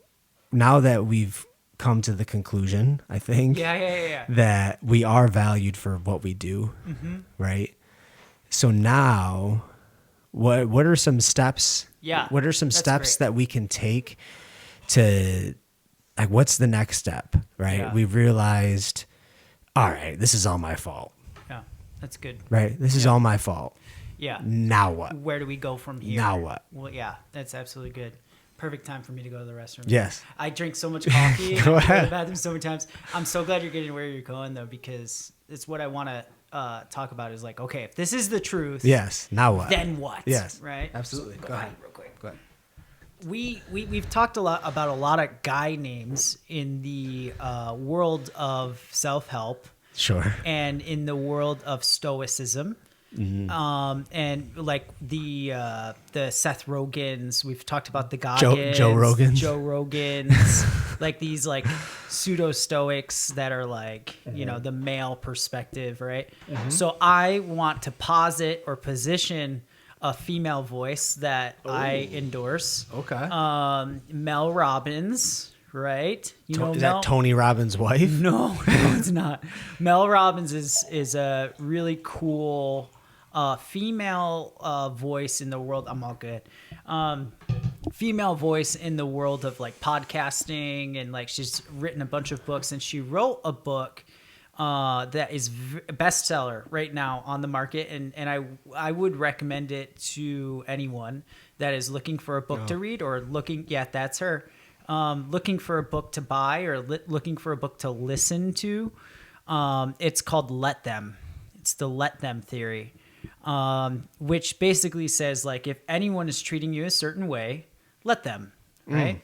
now that we've come to the conclusion, I think, that we are valued for what we do, right? So now, what are some steps? Yeah, What are some that's steps great. that we can take to, like, what's the next step, right? Yeah. We've realized, all right, this is all my fault, Yeah, that's good. right? This is all my fault. Yeah. Now what? Where do we go from here? Now what? Well, yeah, that's absolutely good. Perfect time for me to go to the restroom. Yes. I drink so much coffee. Go I go to ahead. the bathroom so many times. I'm so glad you're getting where you're going, though, because it's what I want to talk about is like, okay, if this is the truth, Yes. Now what? then what? Yes. Right? Absolutely. So, Go ahead. real quick. Go ahead. We've talked a lot about a lot of guy names in the world of self-help Sure. and in the world of stoicism. And like the Seth Rogans, we've talked about the Goggins, Joe Rogans. Joe Rogans, like these like pseudo stoics that are like, you know, the male perspective, right? So I want to posit or position a female voice that I endorse. Okay. Mel Robbins, right? You know Is Mel? that Tony Robbins' wife? No, it's not. Mel Robbins is a really cool female voice in the world. I'm all good. Female voice in the world of like podcasting, and like she's written a bunch of books, and she wrote a book that is a bestseller right now on the market, and I would recommend it to anyone that is looking for a book to read or looking. Yeah, that's her. Looking for a book to buy or looking for a book to listen to. It's called Let Them. It's the Let Them theory, which basically says, like, if anyone is treating you a certain way, let them, right?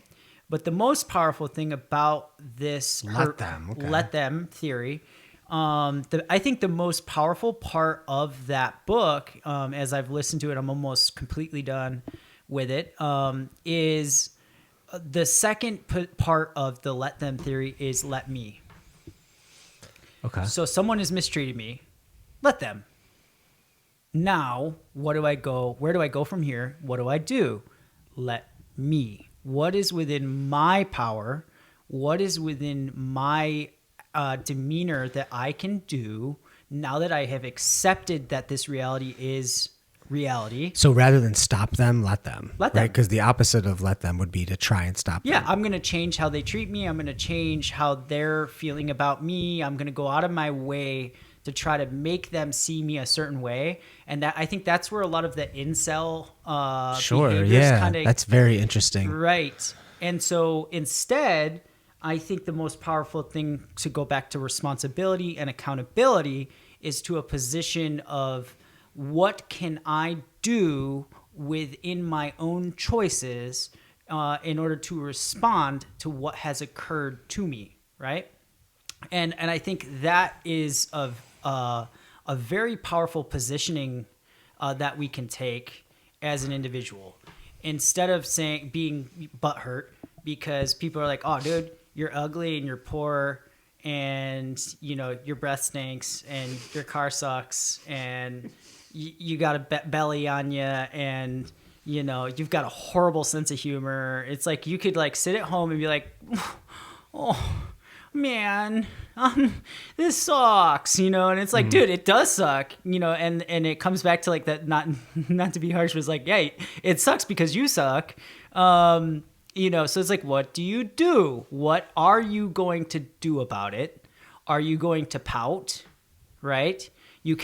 But the most powerful thing about this Let them, okay. Let Them theory, I think the most powerful part of that book, as I've listened to it, I'm almost completely done with it, is the second part of the Let Them theory is let me. Okay. So someone has mistreated me, let them. Now, where do I go from here? What do I do? Let me. What is within my power? What is within my demeanor that I can do now that I have accepted that this reality is reality? So rather than stop them, let them. Let them. Right? Because the opposite of let them would be to try and stop Yeah, them. I'm going to change how they treat me. I'm going to change how they're feeling about me. I'm going to go out of my way to try to make them see me a certain way. And that, I think that's where a lot of the incel Sure, behaviors yeah. kind of... That's very interesting. Right. And so instead, I think the most powerful thing, to go back to responsibility and accountability, is to a position of what can I do within my own choices in order to respond to what has occurred to me, right? And I think that is a very powerful positioning that we can take as an individual, instead of being butthurt because people are like, "Oh, dude, you're ugly and you're poor, and you know your breath stinks, and your car sucks, and you got a belly on you, and you know you've got a horrible sense of humor." It's like you could like sit at home and be like, "Oh man, this sucks," you know, and it's like, dude, it does suck, you know, and it comes back to like that, not to be harsh, but it's like, yeah, it sucks because you suck, you know, so it's like, what do you do? What are you going to do about it? Are you going to pout? Right? You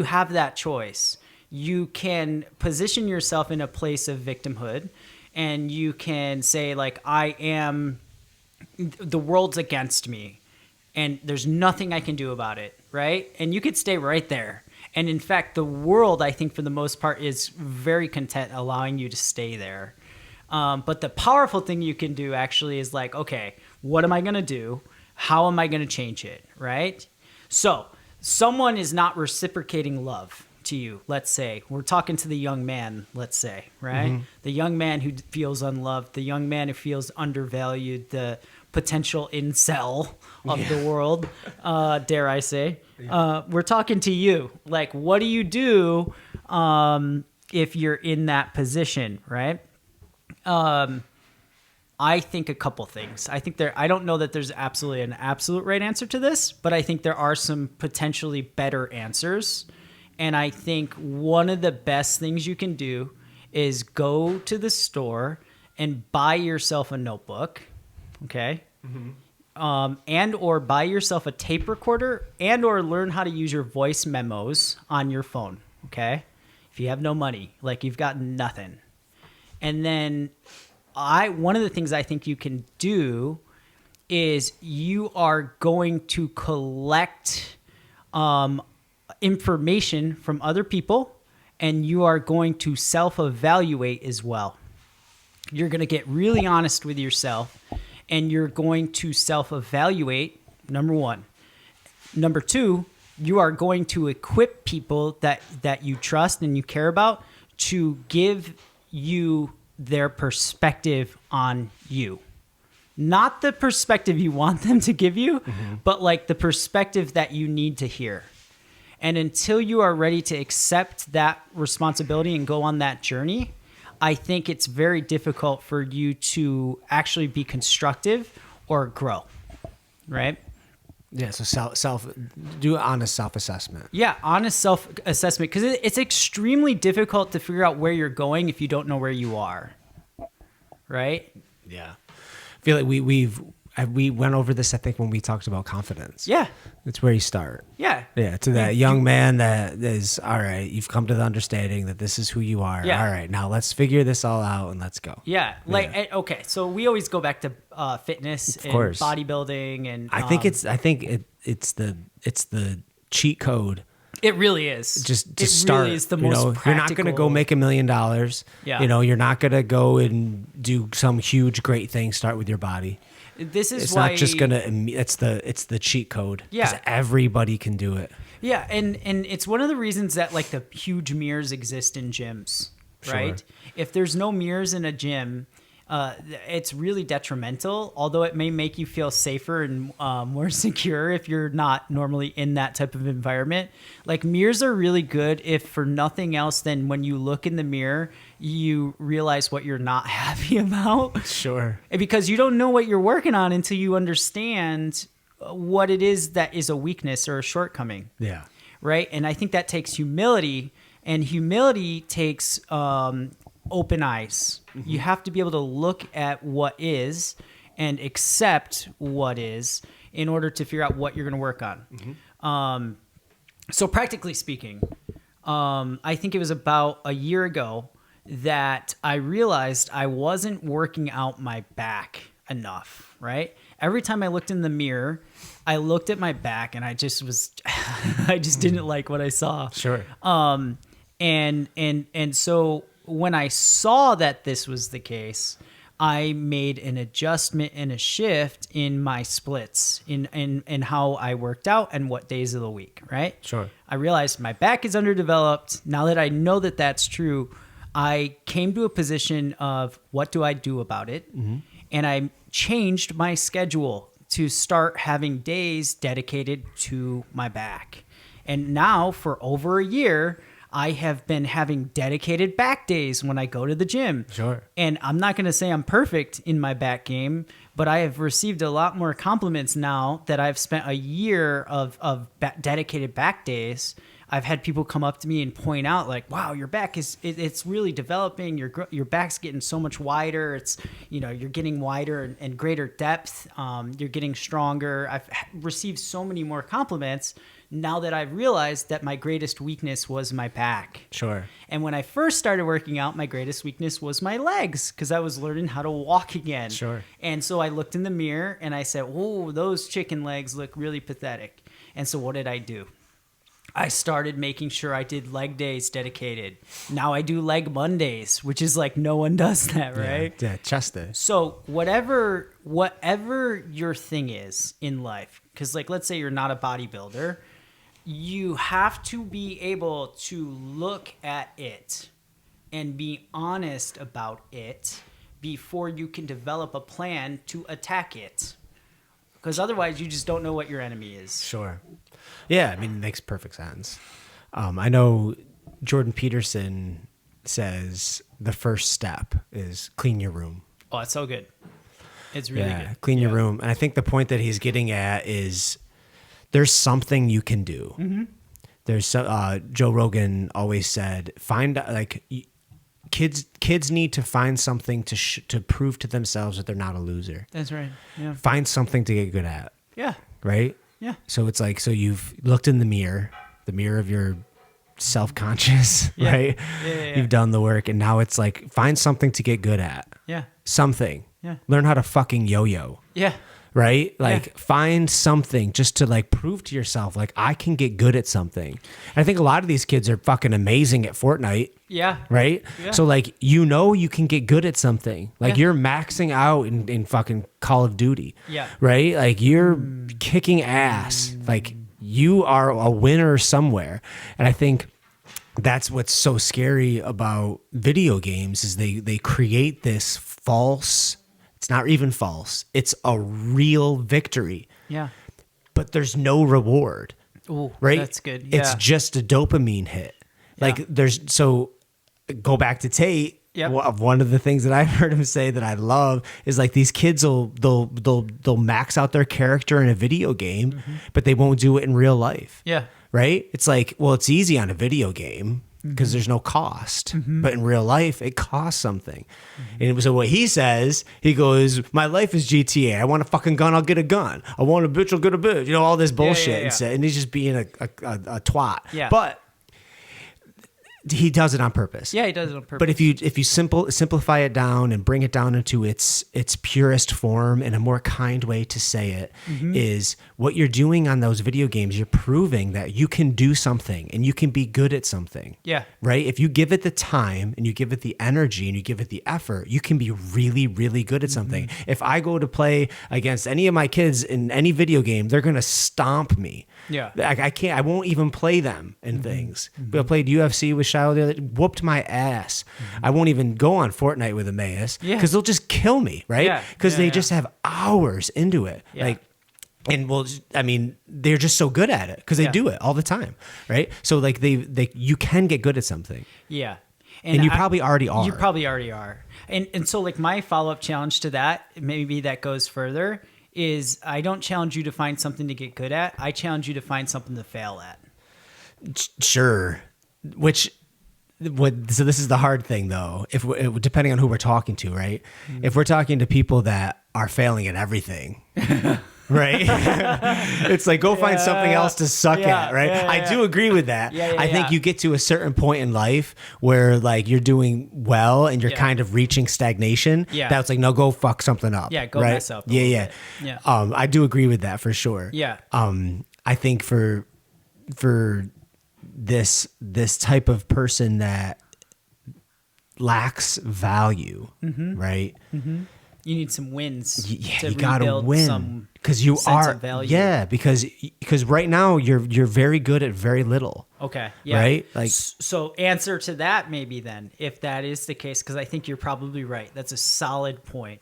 have that choice. You can position yourself in a place of victimhood, and you can say like, the world's against me and there's nothing I can do about it, right? And you could stay right there. And in fact, the world, I think for the most part, is very content allowing you to stay there. But the powerful thing you can do actually is like, okay, what am I going to do? How am I going to change it, right? So someone is not reciprocating love to you. Let's say we're talking to the young man, let's say, right? The young man who feels unloved, the young man who feels undervalued, the potential incel of the world, dare I say. We're talking to you. Like, what do you do if you're in that position, right? I think a couple things. I don't know that there's absolutely an absolute right answer to this, but I think there are some potentially better answers. And I think one of the best things you can do is go to the store and buy yourself a notebook, okay? And or buy yourself a tape recorder and or learn how to use your voice memos on your phone, okay? If you have no money, like you've got nothing. And then one of the things I think you can do is you are going to collect information from other people, and you are going to self-evaluate as well. You're going to get really honest with yourself, and you're going to self-evaluate, number one. Number two, you are going to equip people that you trust and you care about to give you their perspective on you. Not the perspective you want them to give you, but like the perspective that you need to hear. And until you are ready to accept that responsibility and go on that journey, I think it's very difficult for you to actually be constructive or grow, right? Yeah, so do an honest self-assessment. Yeah, honest self-assessment, because it's extremely difficult to figure out where you're going if you don't know where you are, right? Yeah. I feel like we went over this, I think, when we talked about confidence. Yeah. It's where you start. Yeah. Yeah, to that young man that is, all right, you've come to the understanding that this is who you are. Yeah. All right, now let's figure this all out and let's go. Yeah. Okay, so we always go back to fitness and course. bodybuilding, and I think it's the cheat code. it really is. Just to it start, really is the most practical. you're not going to go make $1 million. Yeah. You're not going to go and do some huge great thing. Start with your body. This is It's why not just gonna. It's the cheat code. 'Cause Yeah. everybody can do it. Yeah, and it's one of the reasons that like the huge mirrors exist in gyms, right? If there's no mirrors in a gym, it's really detrimental. Although it may make you feel safer and more secure if you're not normally in that type of environment. Like mirrors are really good if for nothing else than when you look in the mirror, you realize what you're not happy about. Sure. Because you don't know what you're working on until you understand what it is that is a weakness or a shortcoming. Yeah. Right. And I think that takes humility, and humility takes open eyes. Mm-hmm. You have to be able to look at what is and accept what is in order to figure out what you're going to work on. Mm-hmm. So practically speaking, I think it was about a year ago that I realized I wasn't working out my back enough, right? Every time I looked in the mirror, I looked at my back and I just didn't like what I saw. Sure. And so when I saw that this was the case, I made an adjustment and a shift in my splits in how I worked out and what days of the week, right? Sure. I realized my back is underdeveloped. Now that I know that that's true, I came to a position of what do I do about it? Mm-hmm. And I changed my schedule to start having days dedicated to my back. And now for over a year, I have been having dedicated back days when I go to the gym. Sure. And I'm not going to say I'm perfect in my back game, but I have received a lot more compliments now that I've spent a year of dedicated back days. I've had people come up to me and point out like, wow, your back it's really developing. Your back's getting so much wider. It's, you're getting wider and greater depth. You're getting stronger. I've received so many more compliments now that I've realized that my greatest weakness was my back. Sure. And when I first started working out, my greatest weakness was my legs because I was learning how to walk again. Sure. And so I looked in the mirror and I said, "Whoa, those chicken legs look really pathetic." And so what did I do? I started making sure I did leg days dedicated. Now I do leg Mondays, which is like no one does that, right? Yeah, chest day. So whatever your thing is in life, because like let's say you're not a bodybuilder, you have to be able to look at it and be honest about it before you can develop a plan to attack it. Because otherwise you just don't know what your enemy is. Sure. Yeah, I mean, it makes perfect sense. I know Jordan Peterson says the first step is clean your room. Oh, it's so good. It's really good. Clean your room. And I think the point that he's getting at is there's something you can do. Mm-hmm. There's Joe Rogan always said, kids need to find something to prove to themselves that they're not a loser. That's right. Yeah. Find something to get good at. Yeah. Right? Yeah. So it's like, so you've looked in the mirror of your self-conscious, right? Yeah. You've done the work, and now it's like, find something to get good at. Yeah. Something. Yeah. Learn how to fucking yo-yo. Yeah. Right? Like find something just to like prove to yourself, like I can get good at something. And I think a lot of these kids are fucking amazing at Fortnite. Yeah. Right? Yeah. So like, you can get good at something. Like you're maxing out in fucking Call of Duty. Yeah. Right? Like you're kicking ass. Like you are a winner somewhere. And I think that's what's so scary about video games is they create this false, it's not even false, it's a real victory. Yeah. But there's no reward. Ooh, right? That's good. Yeah. It's just a dopamine hit. Like so go back to Tate. Yep. One of the things that I've heard him say that I love is like these kids they'll max out their character in a video game, but they won't do it in real life. Yeah. Right? It's like, well, it's easy on a video game because there's no cost, but in real life it costs something. And so what he says, he goes, my life is GTA. I want a fucking gun, I'll get a gun. I want a bitch, I'll get a bitch. You know, all this bullshit. Yeah. And he's just being a twat. Yeah. But he does it on purpose. Yeah, he does it on purpose. But if you simplify it down and bring it down into its purest form and a more kind way to say it is what you're doing on those video games, you're proving that you can do something and you can be good at something. Yeah. Right? If you give it the time and you give it the energy and you give it the effort, you can be really, really good at something. If I go to play against any of my kids in any video game, they're going to stomp me. Yeah. I won't even play them in things. But I played UFC with Shiloh the other day, whooped my ass. I won't even go on Fortnite with Emmaus because they'll just kill me, right? Because they just have hours into it. Yeah. Like, and well, I mean, they're just so good at it because they do it all the time, right? So like you can get good at something. Yeah. And you probably already are. You probably already are. And so like my follow-up challenge to that, maybe that goes further, is I don't challenge you to find something to get good at. I challenge you to find something to fail at. Sure. So this is the hard thing though. Depending on who we're talking to, right? If we're talking to people that are failing at everything, right? It's like, go find something else to suck at, right? I do agree with that. I think you get to a certain point in life where like you're doing well and you're kind of reaching stagnation. That's like, no, go fuck something up. Yeah, go mess up. Yeah. I do agree with that for sure. Yeah. I think for this type of person that lacks value, right? You need some wins. You gotta win because you are value. Yeah, because right now you're very good at very little. Okay. Yeah. Right. Like so. Answer to that maybe then, if that is the case, because I think you're probably right. That's a solid point.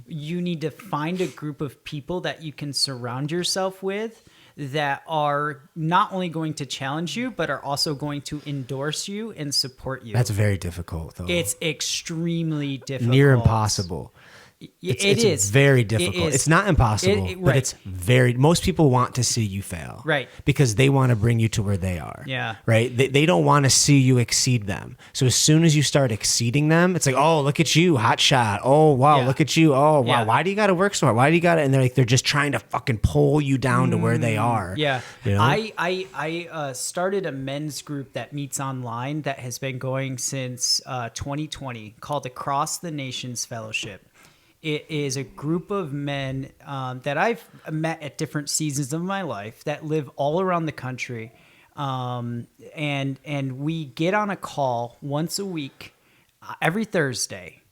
You need to find a group of people that you can surround yourself with that are not only going to challenge you, but are also going to endorse you and support you. That's very difficult, though. It's extremely difficult. Near impossible. It's very difficult. It's not impossible, but it's most people want to see you fail. Right. Because they want to bring you to where they are. Yeah. Right. They don't want to see you exceed them. So as soon as you start exceeding them, it's like, oh, look at you, hot shot. Oh, wow, look at you. Oh, wow. Why do you got to work so hard? Why do you got to? And they're just trying to fucking pull you down to where they are. Yeah. You know? I started a men's group that meets online that has been going since 2020 called Across the Nations Fellowship. It is a group of men that I've met at different seasons of my life that live all around the country. And we get on a call once a week, every Thursday,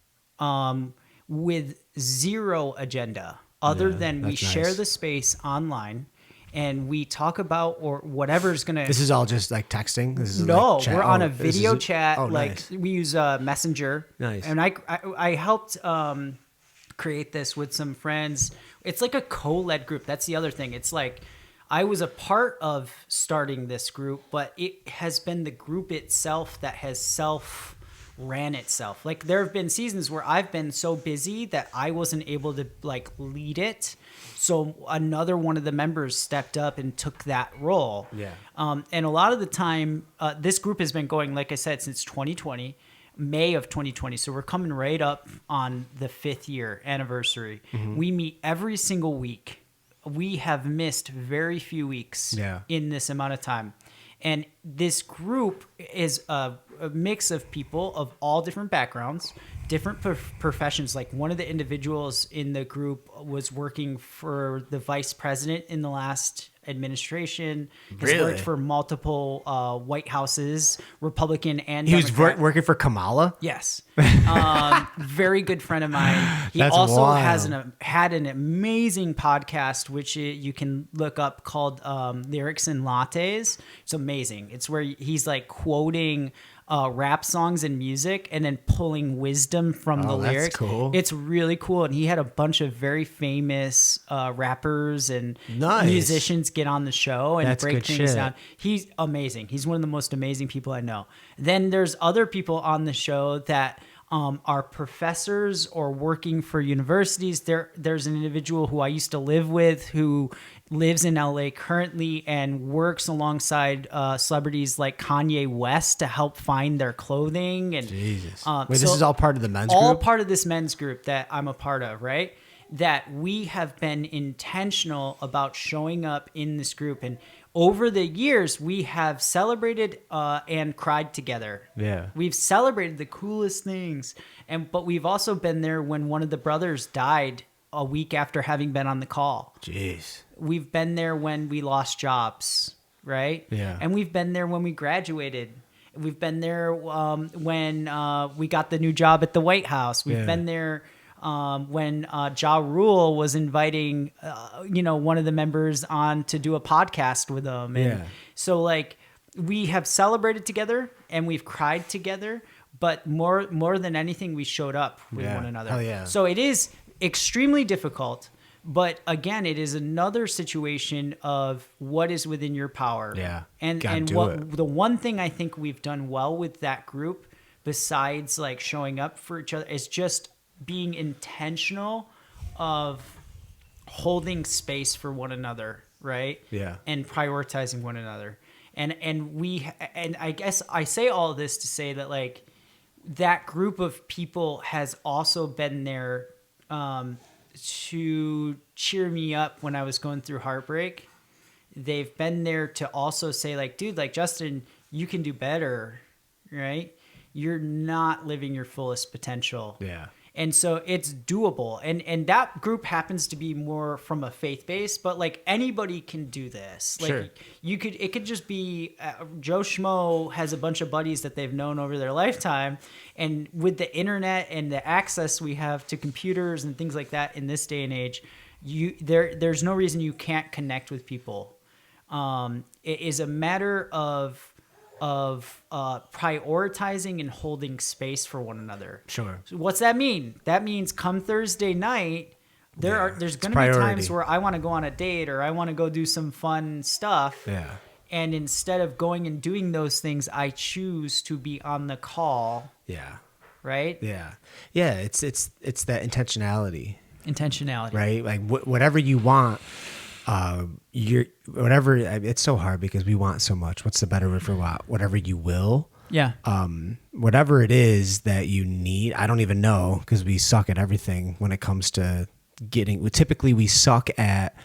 with zero agenda other than we share the space online. And we talk about or whatever's gonna. This is all just like texting. This is no, like chat. We're on a video chat. Nice. We use Messenger. Nice. And I helped create this with some friends. It's like a co-led group. That's the other thing. It's like I was a part of starting this group, but it has been the group itself that has ran itself. Like there have been seasons where I've been so busy that I wasn't able to like lead it. So another one of the members stepped up and took that role. Yeah. And a lot of the time, this group has been going, like I said, since 2020, May of 2020. So we're coming right up on the 5th year anniversary. We meet every single week. We have missed very few weeks in this amount of time. And this group is a mix of people of all different backgrounds, different professions. Like one of the individuals in the group was working for the vice president in the last administration. Has worked for multiple White Houses, Republican and Democrat. He was working for Kamala? Yes. Very good friend of mine. He That's also wild. had an amazing podcast, which you can look up, called Lyrics and Lattes. It's amazing. It's where he's like quoting rap songs and music and then pulling wisdom from the lyrics. That's cool. It's really cool. And he had a bunch of very famous rappers and Nice. musicians get on the show and That's break good things shit. down. He's amazing. He's one of the most amazing people I know. Then there's other people on the show that are professors or working for universities. There's an individual who I used to live with who lives in LA currently and works alongside celebrities like Kanye West to help find their clothing. And Jesus. so Wait, this is all part of the men's all group? part of this men's group that I'm a part of, right? That we have been intentional about showing up in this group. And over the years, we have celebrated and cried together. Yeah. We've celebrated the coolest things. But we've also been there when one of the brothers died a week after having been on the call. Jeez. We've been there when we lost jobs, right? Yeah. And we've been there when we graduated. We've been there when we got the new job at the White House. We've been there when Ja Rule was inviting, one of the members on to do a podcast with them. And so like we have celebrated together and we've cried together, but more than anything, we showed up with one another. Hell yeah. So it is extremely difficult. But again, it is another situation of what is within your power. Yeah. And the one thing I think we've done well with that group, besides like showing up for each other, is just being intentional of holding space for one another, right? Yeah. And prioritizing one another. And I guess I say all this to say that like that group of people has also been there to cheer me up when I was going through heartbreak. They've been there to also say like, dude, like Justin, you can do better, right? You're not living your fullest potential. Yeah. And so it's doable. And that group happens to be more from a faith base, but like anybody can do this. Like Sure. it could just be Joe Schmo has a bunch of buddies that they've known over their lifetime. And with the internet and the access we have to computers and things like that in this day and age, there's no reason you can't connect with people. It is a matter of prioritizing and holding space for one another. Sure. So what's that mean? That means come Thursday night, there's going to be priority. times where I want to go on a date or I want to go do some fun stuff. Yeah. And instead of going and doing those things, I choose to be on the call. Yeah. Right? Yeah. Yeah. It's that intentionality, Intentionality. right? Like whatever you want, it's so hard because we want so much. What's the better word for whatever you will? Yeah. Whatever it is that you need, I don't even know because we suck at everything when it comes to typically we suck at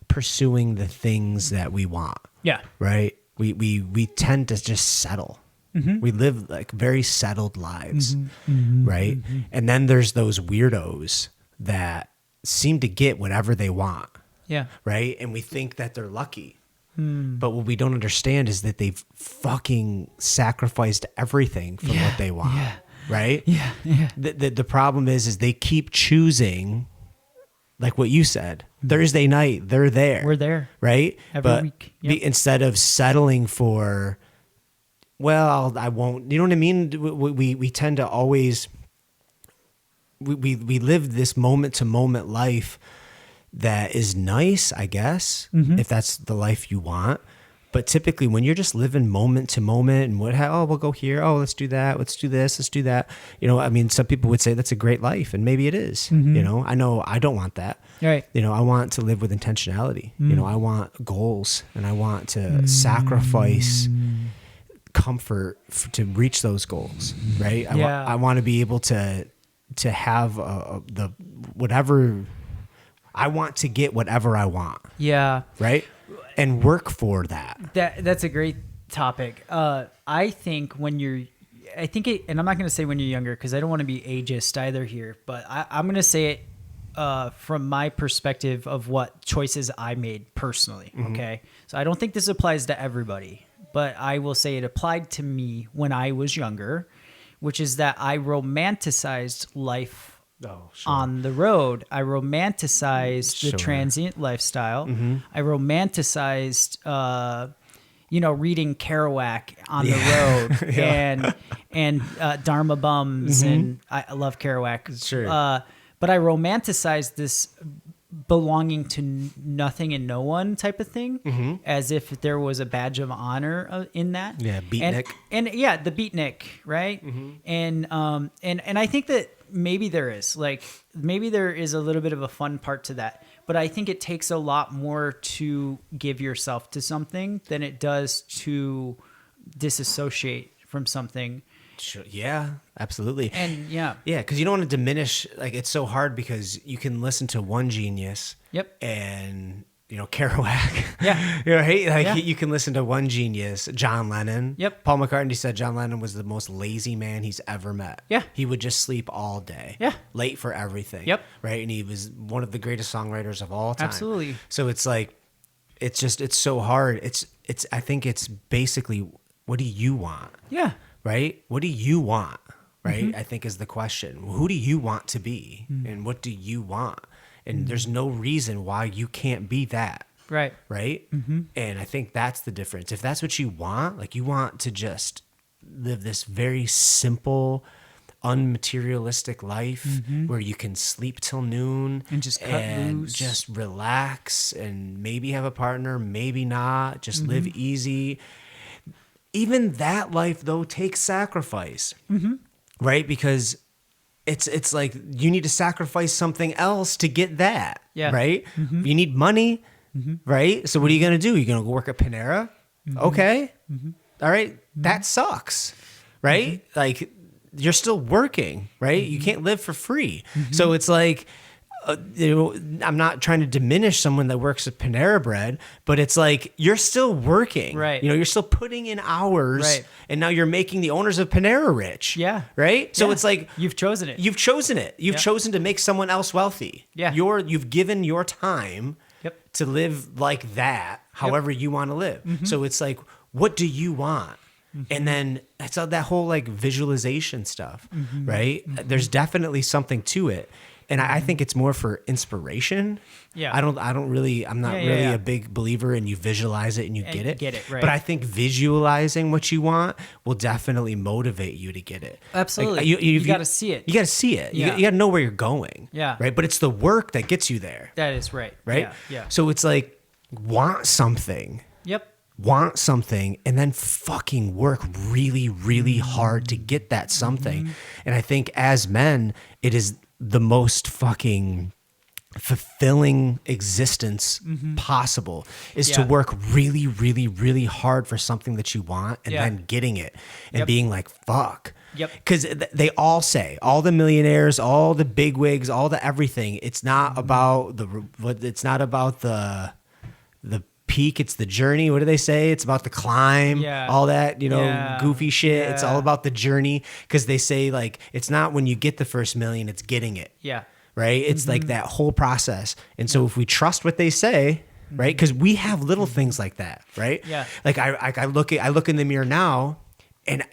pursuing the things that we want. Yeah. Right. We tend to just settle. Mm-hmm. We live like very settled lives. Mm-hmm. Mm-hmm. Right. Mm-hmm. And then there's those weirdos that seem to get whatever they want. Yeah. Right. And we think that they're lucky. But what we don't understand is that they've fucking sacrificed everything for what they want. Yeah. Right? Yeah. Yeah. The problem is they keep choosing, like what you said, Thursday night, they're there. We're there. Right? Every week. Yep. Instead of settling for, well, I won't, you know what I mean? We tend to always, we live this moment to moment life that is nice, I guess, Mm-hmm. if that's the life you want. But typically when you're just living moment to moment and we'll go here. Oh, let's do that. Let's do this. Let's do that. You know, I mean, some people would say that's a great life, and maybe it is. You know I don't want that. Right. You know, I want to live with intentionality. You know, I want goals, and I want to sacrifice comfort to reach those goals. Right. I want to be able to have the whatever I want to get, whatever I want. Yeah. Right. And work for that. That's a great topic. I think and I'm not going to say when you're younger, because I don't want to be ageist either here, but I'm going to say it from my perspective of what choices I made personally. Okay. So I don't think this applies to everybody, but I will say it applied to me when I was younger, which is that I romanticized life on the road. I romanticized the transient lifestyle. I romanticized, reading Kerouac on the road and Dharma Bums. And I love Kerouac. Sure. But I romanticized this belonging to nothing and no one type of thing, as if there was a badge of honor in that. Yeah. Beatnik. And yeah, the beatnik, right? And I think that maybe there is a little bit of a fun part to that, but I think it takes a lot more to give yourself to something than it does to disassociate from something. Sure. Yeah, absolutely. And because you don't want to diminish. Like, it's so hard because you can listen to one genius. Yep. And Kerouac. Yeah. You can listen to one genius, John Lennon. Yep. Paul McCartney said John Lennon was the most lazy man he's ever met. Yeah. He would just sleep all day. Yeah. Late for everything. Yep. Right. And he was one of the greatest songwriters of all time. Absolutely. So it's like, it's so hard. I think it's basically, what do you want? Yeah. Right? What do you want? Right? I think is the question. Who do you want to be? And what do you want? And there's no reason why you can't be that. Right. Right? And I think that's the difference. If that's what you want, like you want to just live this very simple, unmaterialistic life where you can sleep till noon and just cut loose, just relax, and maybe have a partner, maybe not, just live easy. Even that life, though, takes sacrifice, right? Because it's like you need to sacrifice something else to get that, right? You need money, right? So what are you going to do? You're going to go work at Panera? Okay. All right. That sucks, right? Like, you're still working, right? You can't live for free. So it's like, I'm not trying to diminish someone that works at Panera Bread, but it's like you're still working, right? You're still putting in hours, right? And now you're making the owners of Panera rich, right? So it's like you've chosen it. You've chosen to make someone else wealthy. You've given your time to live like that, however you want to live. So it's like, what do you want? And then it's that whole like visualization stuff, right? There's definitely something to it. And I think it's more for inspiration. Yeah. I'm not really a big believer in you visualize it and you get it. Right. But I think visualizing what you want will definitely motivate you to get it. Absolutely. Like, you got to see it. You got to see it. You got to know where you're going. Yeah. Right. But it's the work that gets you there. That is right. Right. Yeah. So it's like, want something. Yep. Want something and then fucking work really, really hard to get that something. And I think as men, it is the most fucking fulfilling existence possible is to work really, really, really hard for something that you want and then getting it and being like, fuck. Because they all say, all the millionaires, all the bigwigs, all the everything, it's not about the peak, it's the journey. What do they say? It's about the climb, all that, goofy shit. Yeah. It's all about the journey, because they say like, it's not when you get the first million, it's getting it. Yeah. Right. It's like that whole process. And so if we trust what they say, right. Cause we have little things like that. Right. Yeah. Like I look in the mirror now and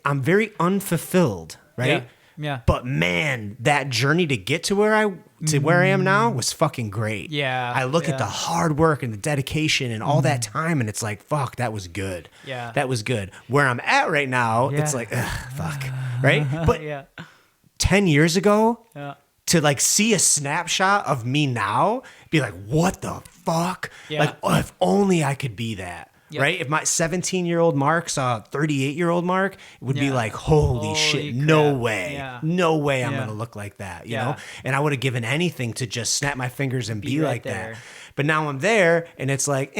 I'm very unfulfilled. Right. Yeah. But man, that journey to get to where I am now was fucking great. Yeah. I look at the hard work and the dedication and all that time, and it's like, fuck, that was good. Yeah. That was good. Where I'm at right now, it's like, ugh, fuck. Right? But 10 years ago, to like see a snapshot of me now, be like, what the fuck? Yeah. Like, oh, if only I could be that. Yep. Right? If my 17-year-old Mark saw 38-year-old Mark, it would be Yeah. like, holy shit, no crap. way. Yeah. No way I'm Yeah. going to look like that, you Yeah. know? And I would have given anything to just snap my fingers and be right like there. that. But now I'm there and it's like,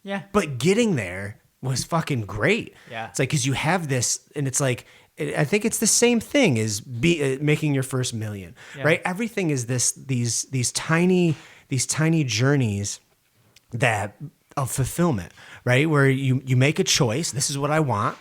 Yeah. But getting there was fucking great. Yeah. It's like, because you have this, and it's like, I think it's the same thing as making your first million, Yeah. right? Everything is these tiny journeys of fulfillment, right? Where you make a choice. This is what I want.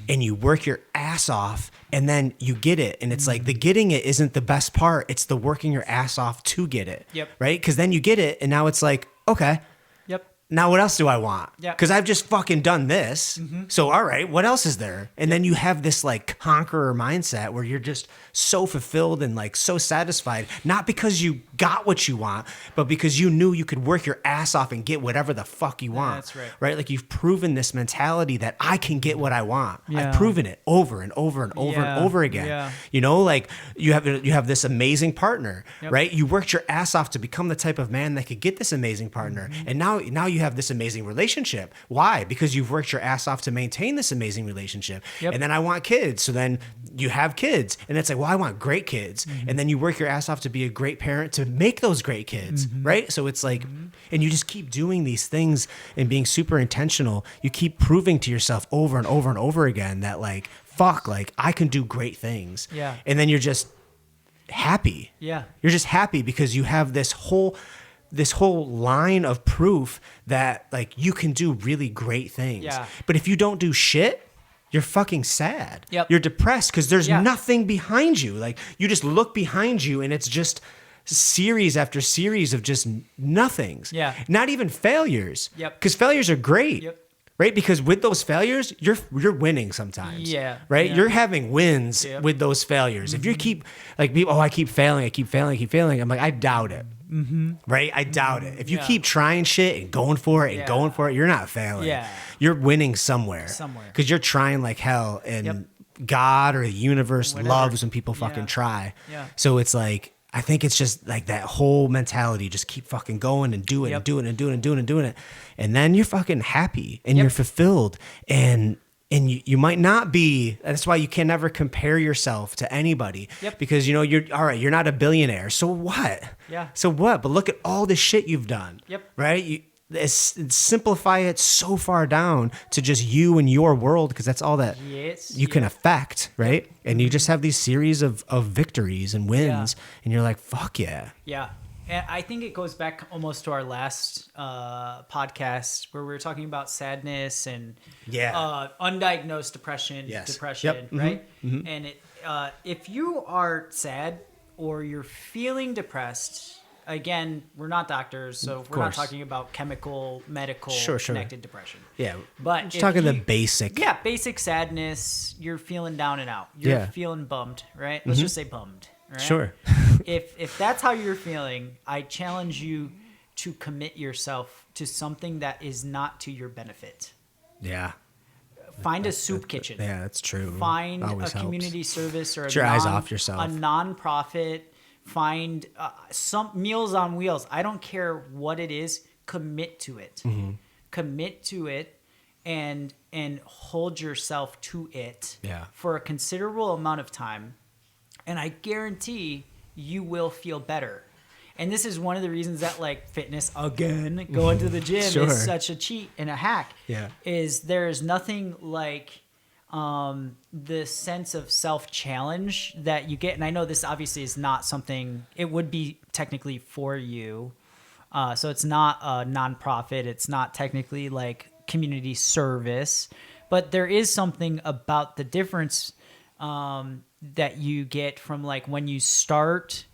And you work your ass off and then you get it. And it's like the getting it isn't the best part. It's the working your ass off to get it. Yep. Right. Cause then you get it. And now it's like, okay, Yep. now what else do I want? Yeah. Because I've just fucking done this. So, all right, what else is there? And then you have this like conqueror mindset where you're just so fulfilled and like so satisfied, not because you got what you want, but because you knew you could work your ass off and get whatever the fuck you want. That's right. Right? Like you've proven this mentality that I can get what I want. Yeah. I've proven it over and over and over Yeah. and over again. Yeah. You know, like you have this amazing partner, Yep. right? You worked your ass off to become the type of man that could get this amazing partner. And now you have this amazing relationship. Why? Because you've worked your ass off to maintain this amazing relationship. Yep. And then I want kids. So then you have kids. And it's like, well, I want great kids. And then you work your ass off to be a great parent to make those great kids. Right? So it's like, and you just keep doing these things and being super intentional. You keep proving to yourself over and over and over again that like, fuck, like I can do great things. Yeah. And then you're just happy. Yeah. You're just happy because you have this whole line of proof that like you can do really great things. Yeah. But if you don't do shit, you're fucking sad. Yep. You're depressed because there's Yeah. nothing behind you. Like you just look behind you and it's just series after series of just nothings. Yeah. Not even failures. Yep. Because failures are great. Yep. Right? Because with those failures, you're winning sometimes. Yeah. Right? Yeah. You're having wins Yep. with those failures. If you keep like, I keep failing. I'm like, I doubt it. Right? I doubt it. If you Yeah. keep trying shit and going for it and Yeah. going for it, you're not failing. Yeah. You're winning somewhere. Somewhere. Because you're trying like hell and Yep. God or the universe Whatever. loves when people fucking Yeah. try. Yeah. So it's like, I think it's just like that whole mentality, just keep fucking going and do it Yep. and do it and do it and doing and doing it. And then you're fucking happy and Yep. you're fulfilled and you might not be. That's why you can never compare yourself to anybody. Yep. Because you're all right. You're not a billionaire. So what? Yeah. So what? But look at all the shit you've done. Yep. Right. Simplify it so far down to just you and your world, because that's all that Yes. you can affect. Right. And you just have these series of victories and wins, and you're like, fuck yeah. Yeah. And I think it goes back almost to our last podcast where we were talking about sadness and undiagnosed depression, Yes. Yep. right? And it, if you are sad or you're feeling depressed, again, we're not doctors, so we're not course. talking about chemical, medical Sure. connected depression. Yeah. But just if talking the you- basic. Yeah, basic sadness. You're feeling down and out. You're Yeah. feeling bummed, right? Let's just say bummed. Right? Sure. If that's how you're feeling, I challenge you to commit yourself to something that is not to your benefit. Yeah. Find a soup kitchen. Yeah, that's true. Find a Always helps. community service or Get your eyes off yourself. a nonprofit. Find some Meals on Wheels. I don't care what it is. Commit to it. Mm-hmm. Commit to it, and hold yourself to it. Yeah. For a considerable amount of time, and I guarantee you will feel better. And this is one of the reasons that like fitness, again, going to the gym Sure. is such a cheat and a hack. Yeah. Is there is nothing like the sense of self-challenge that you get. And I know this obviously is not something, it would be technically for you. So it's not a nonprofit. It's not technically like community service, but there is something about the difference that you get from like when you start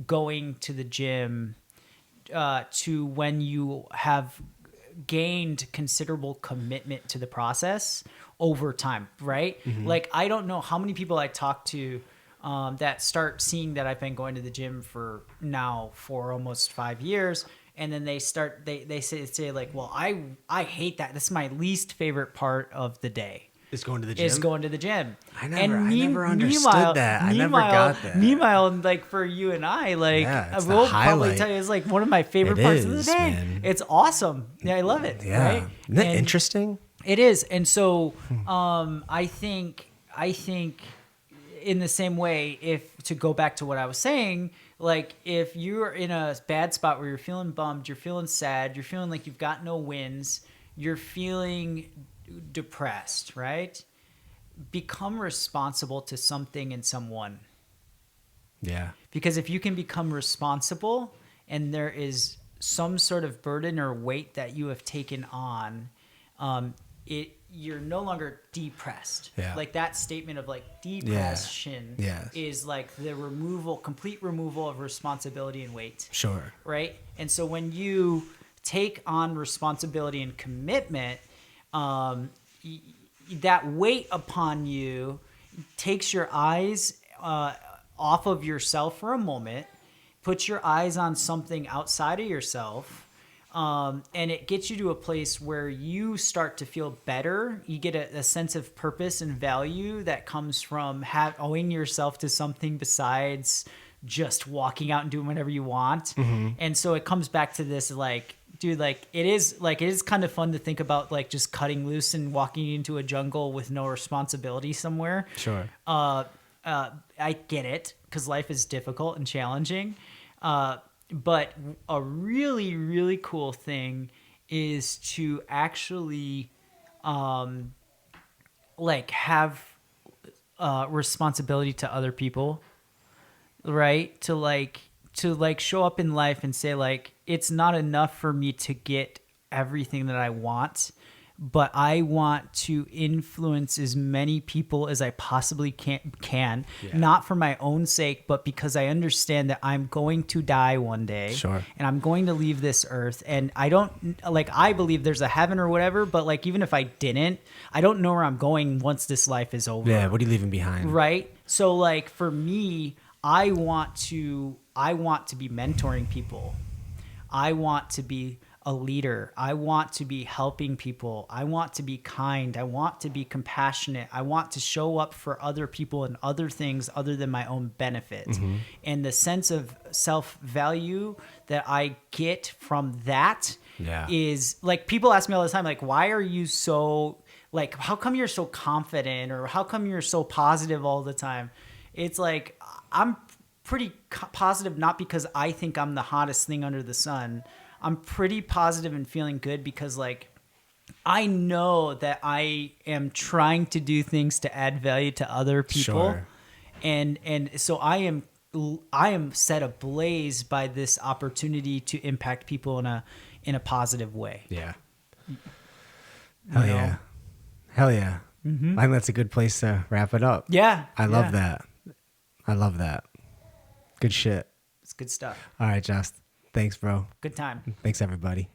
going to the gym to when you have gained considerable commitment to the process over time, right? Mm-hmm. Like, I don't know how many people I talk to that start seeing that I've been going to the gym for almost 5 years. And then they start, they say like, well, I hate that. This is my least favorite part of the day. Is going to the gym. is going to the gym. I never understood that. I never got that. Meanwhile, like for you and I, like Yeah, it's I the will probably highlight. tell you, it's like one of my favorite It parts of the is, day. man. It's awesome. Yeah, I love it. Yeah. Right? Isn't that And interesting? It is, and so I think in the same way, if to go back to what I was saying, like if you're in a bad spot where you're feeling bummed, you're feeling sad, you're feeling like you've got no wins, you're feeling depressed, right? Become responsible to something and someone. Yeah. Because if you can become responsible and there is some sort of burden or weight that you have taken on, you're no longer depressed. Yeah. Like that statement of like depression Yes. is like the complete removal of responsibility and weight. Sure. Right? And so when you take on responsibility and commitment, that weight upon you takes your eyes off of yourself for a moment, puts your eyes on something outside of yourself, and it gets you to a place where you start to feel better. You get a sense of purpose and value that comes from owing yourself to something besides just walking out and doing whatever you want. Mm-hmm. And so it comes back to this, like, dude, it is kind of fun to think about, like, just cutting loose and walking into a jungle with no responsibility somewhere. Sure. I get it, because life is difficult and challenging. But a really, really cool thing is to actually, have responsibility to other people, right? To show up in life and say, like, it's not enough for me to get everything that I want, but I want to influence as many people as I possibly can, not for my own sake, but because I understand that I'm going to die one day. Sure. And I'm going to leave this earth. And I believe there's a heaven or whatever, but like, even if I didn't, I don't know where I'm going once this life is over. Yeah. What are you leaving behind? Right. So like for me, I want to be mentoring people. I want to be a leader. I want to be helping people. I want to be kind. I want to be compassionate. I want to show up for other people and other things other than my own benefit. Mm-hmm. And the sense of self-value that I get from that is, like, people ask me all the time, like, why are you so, like, how come you're so confident, or how come you're so positive all the time? It's like, I'm pretty positive, not because I think I'm the hottest thing under the sun. I'm pretty positive and feeling good because, like, I know that I am trying to do things to add value to other people. Sure. And so I am set ablaze by this opportunity to impact people in a positive way. Yeah. Hell yeah. Hell yeah. Mm-hmm. I think that's a good place to wrap it up. Yeah. I love that. I love that. Good shit. It's good stuff. All right, Just. Thanks, bro. Good time. Thanks, everybody.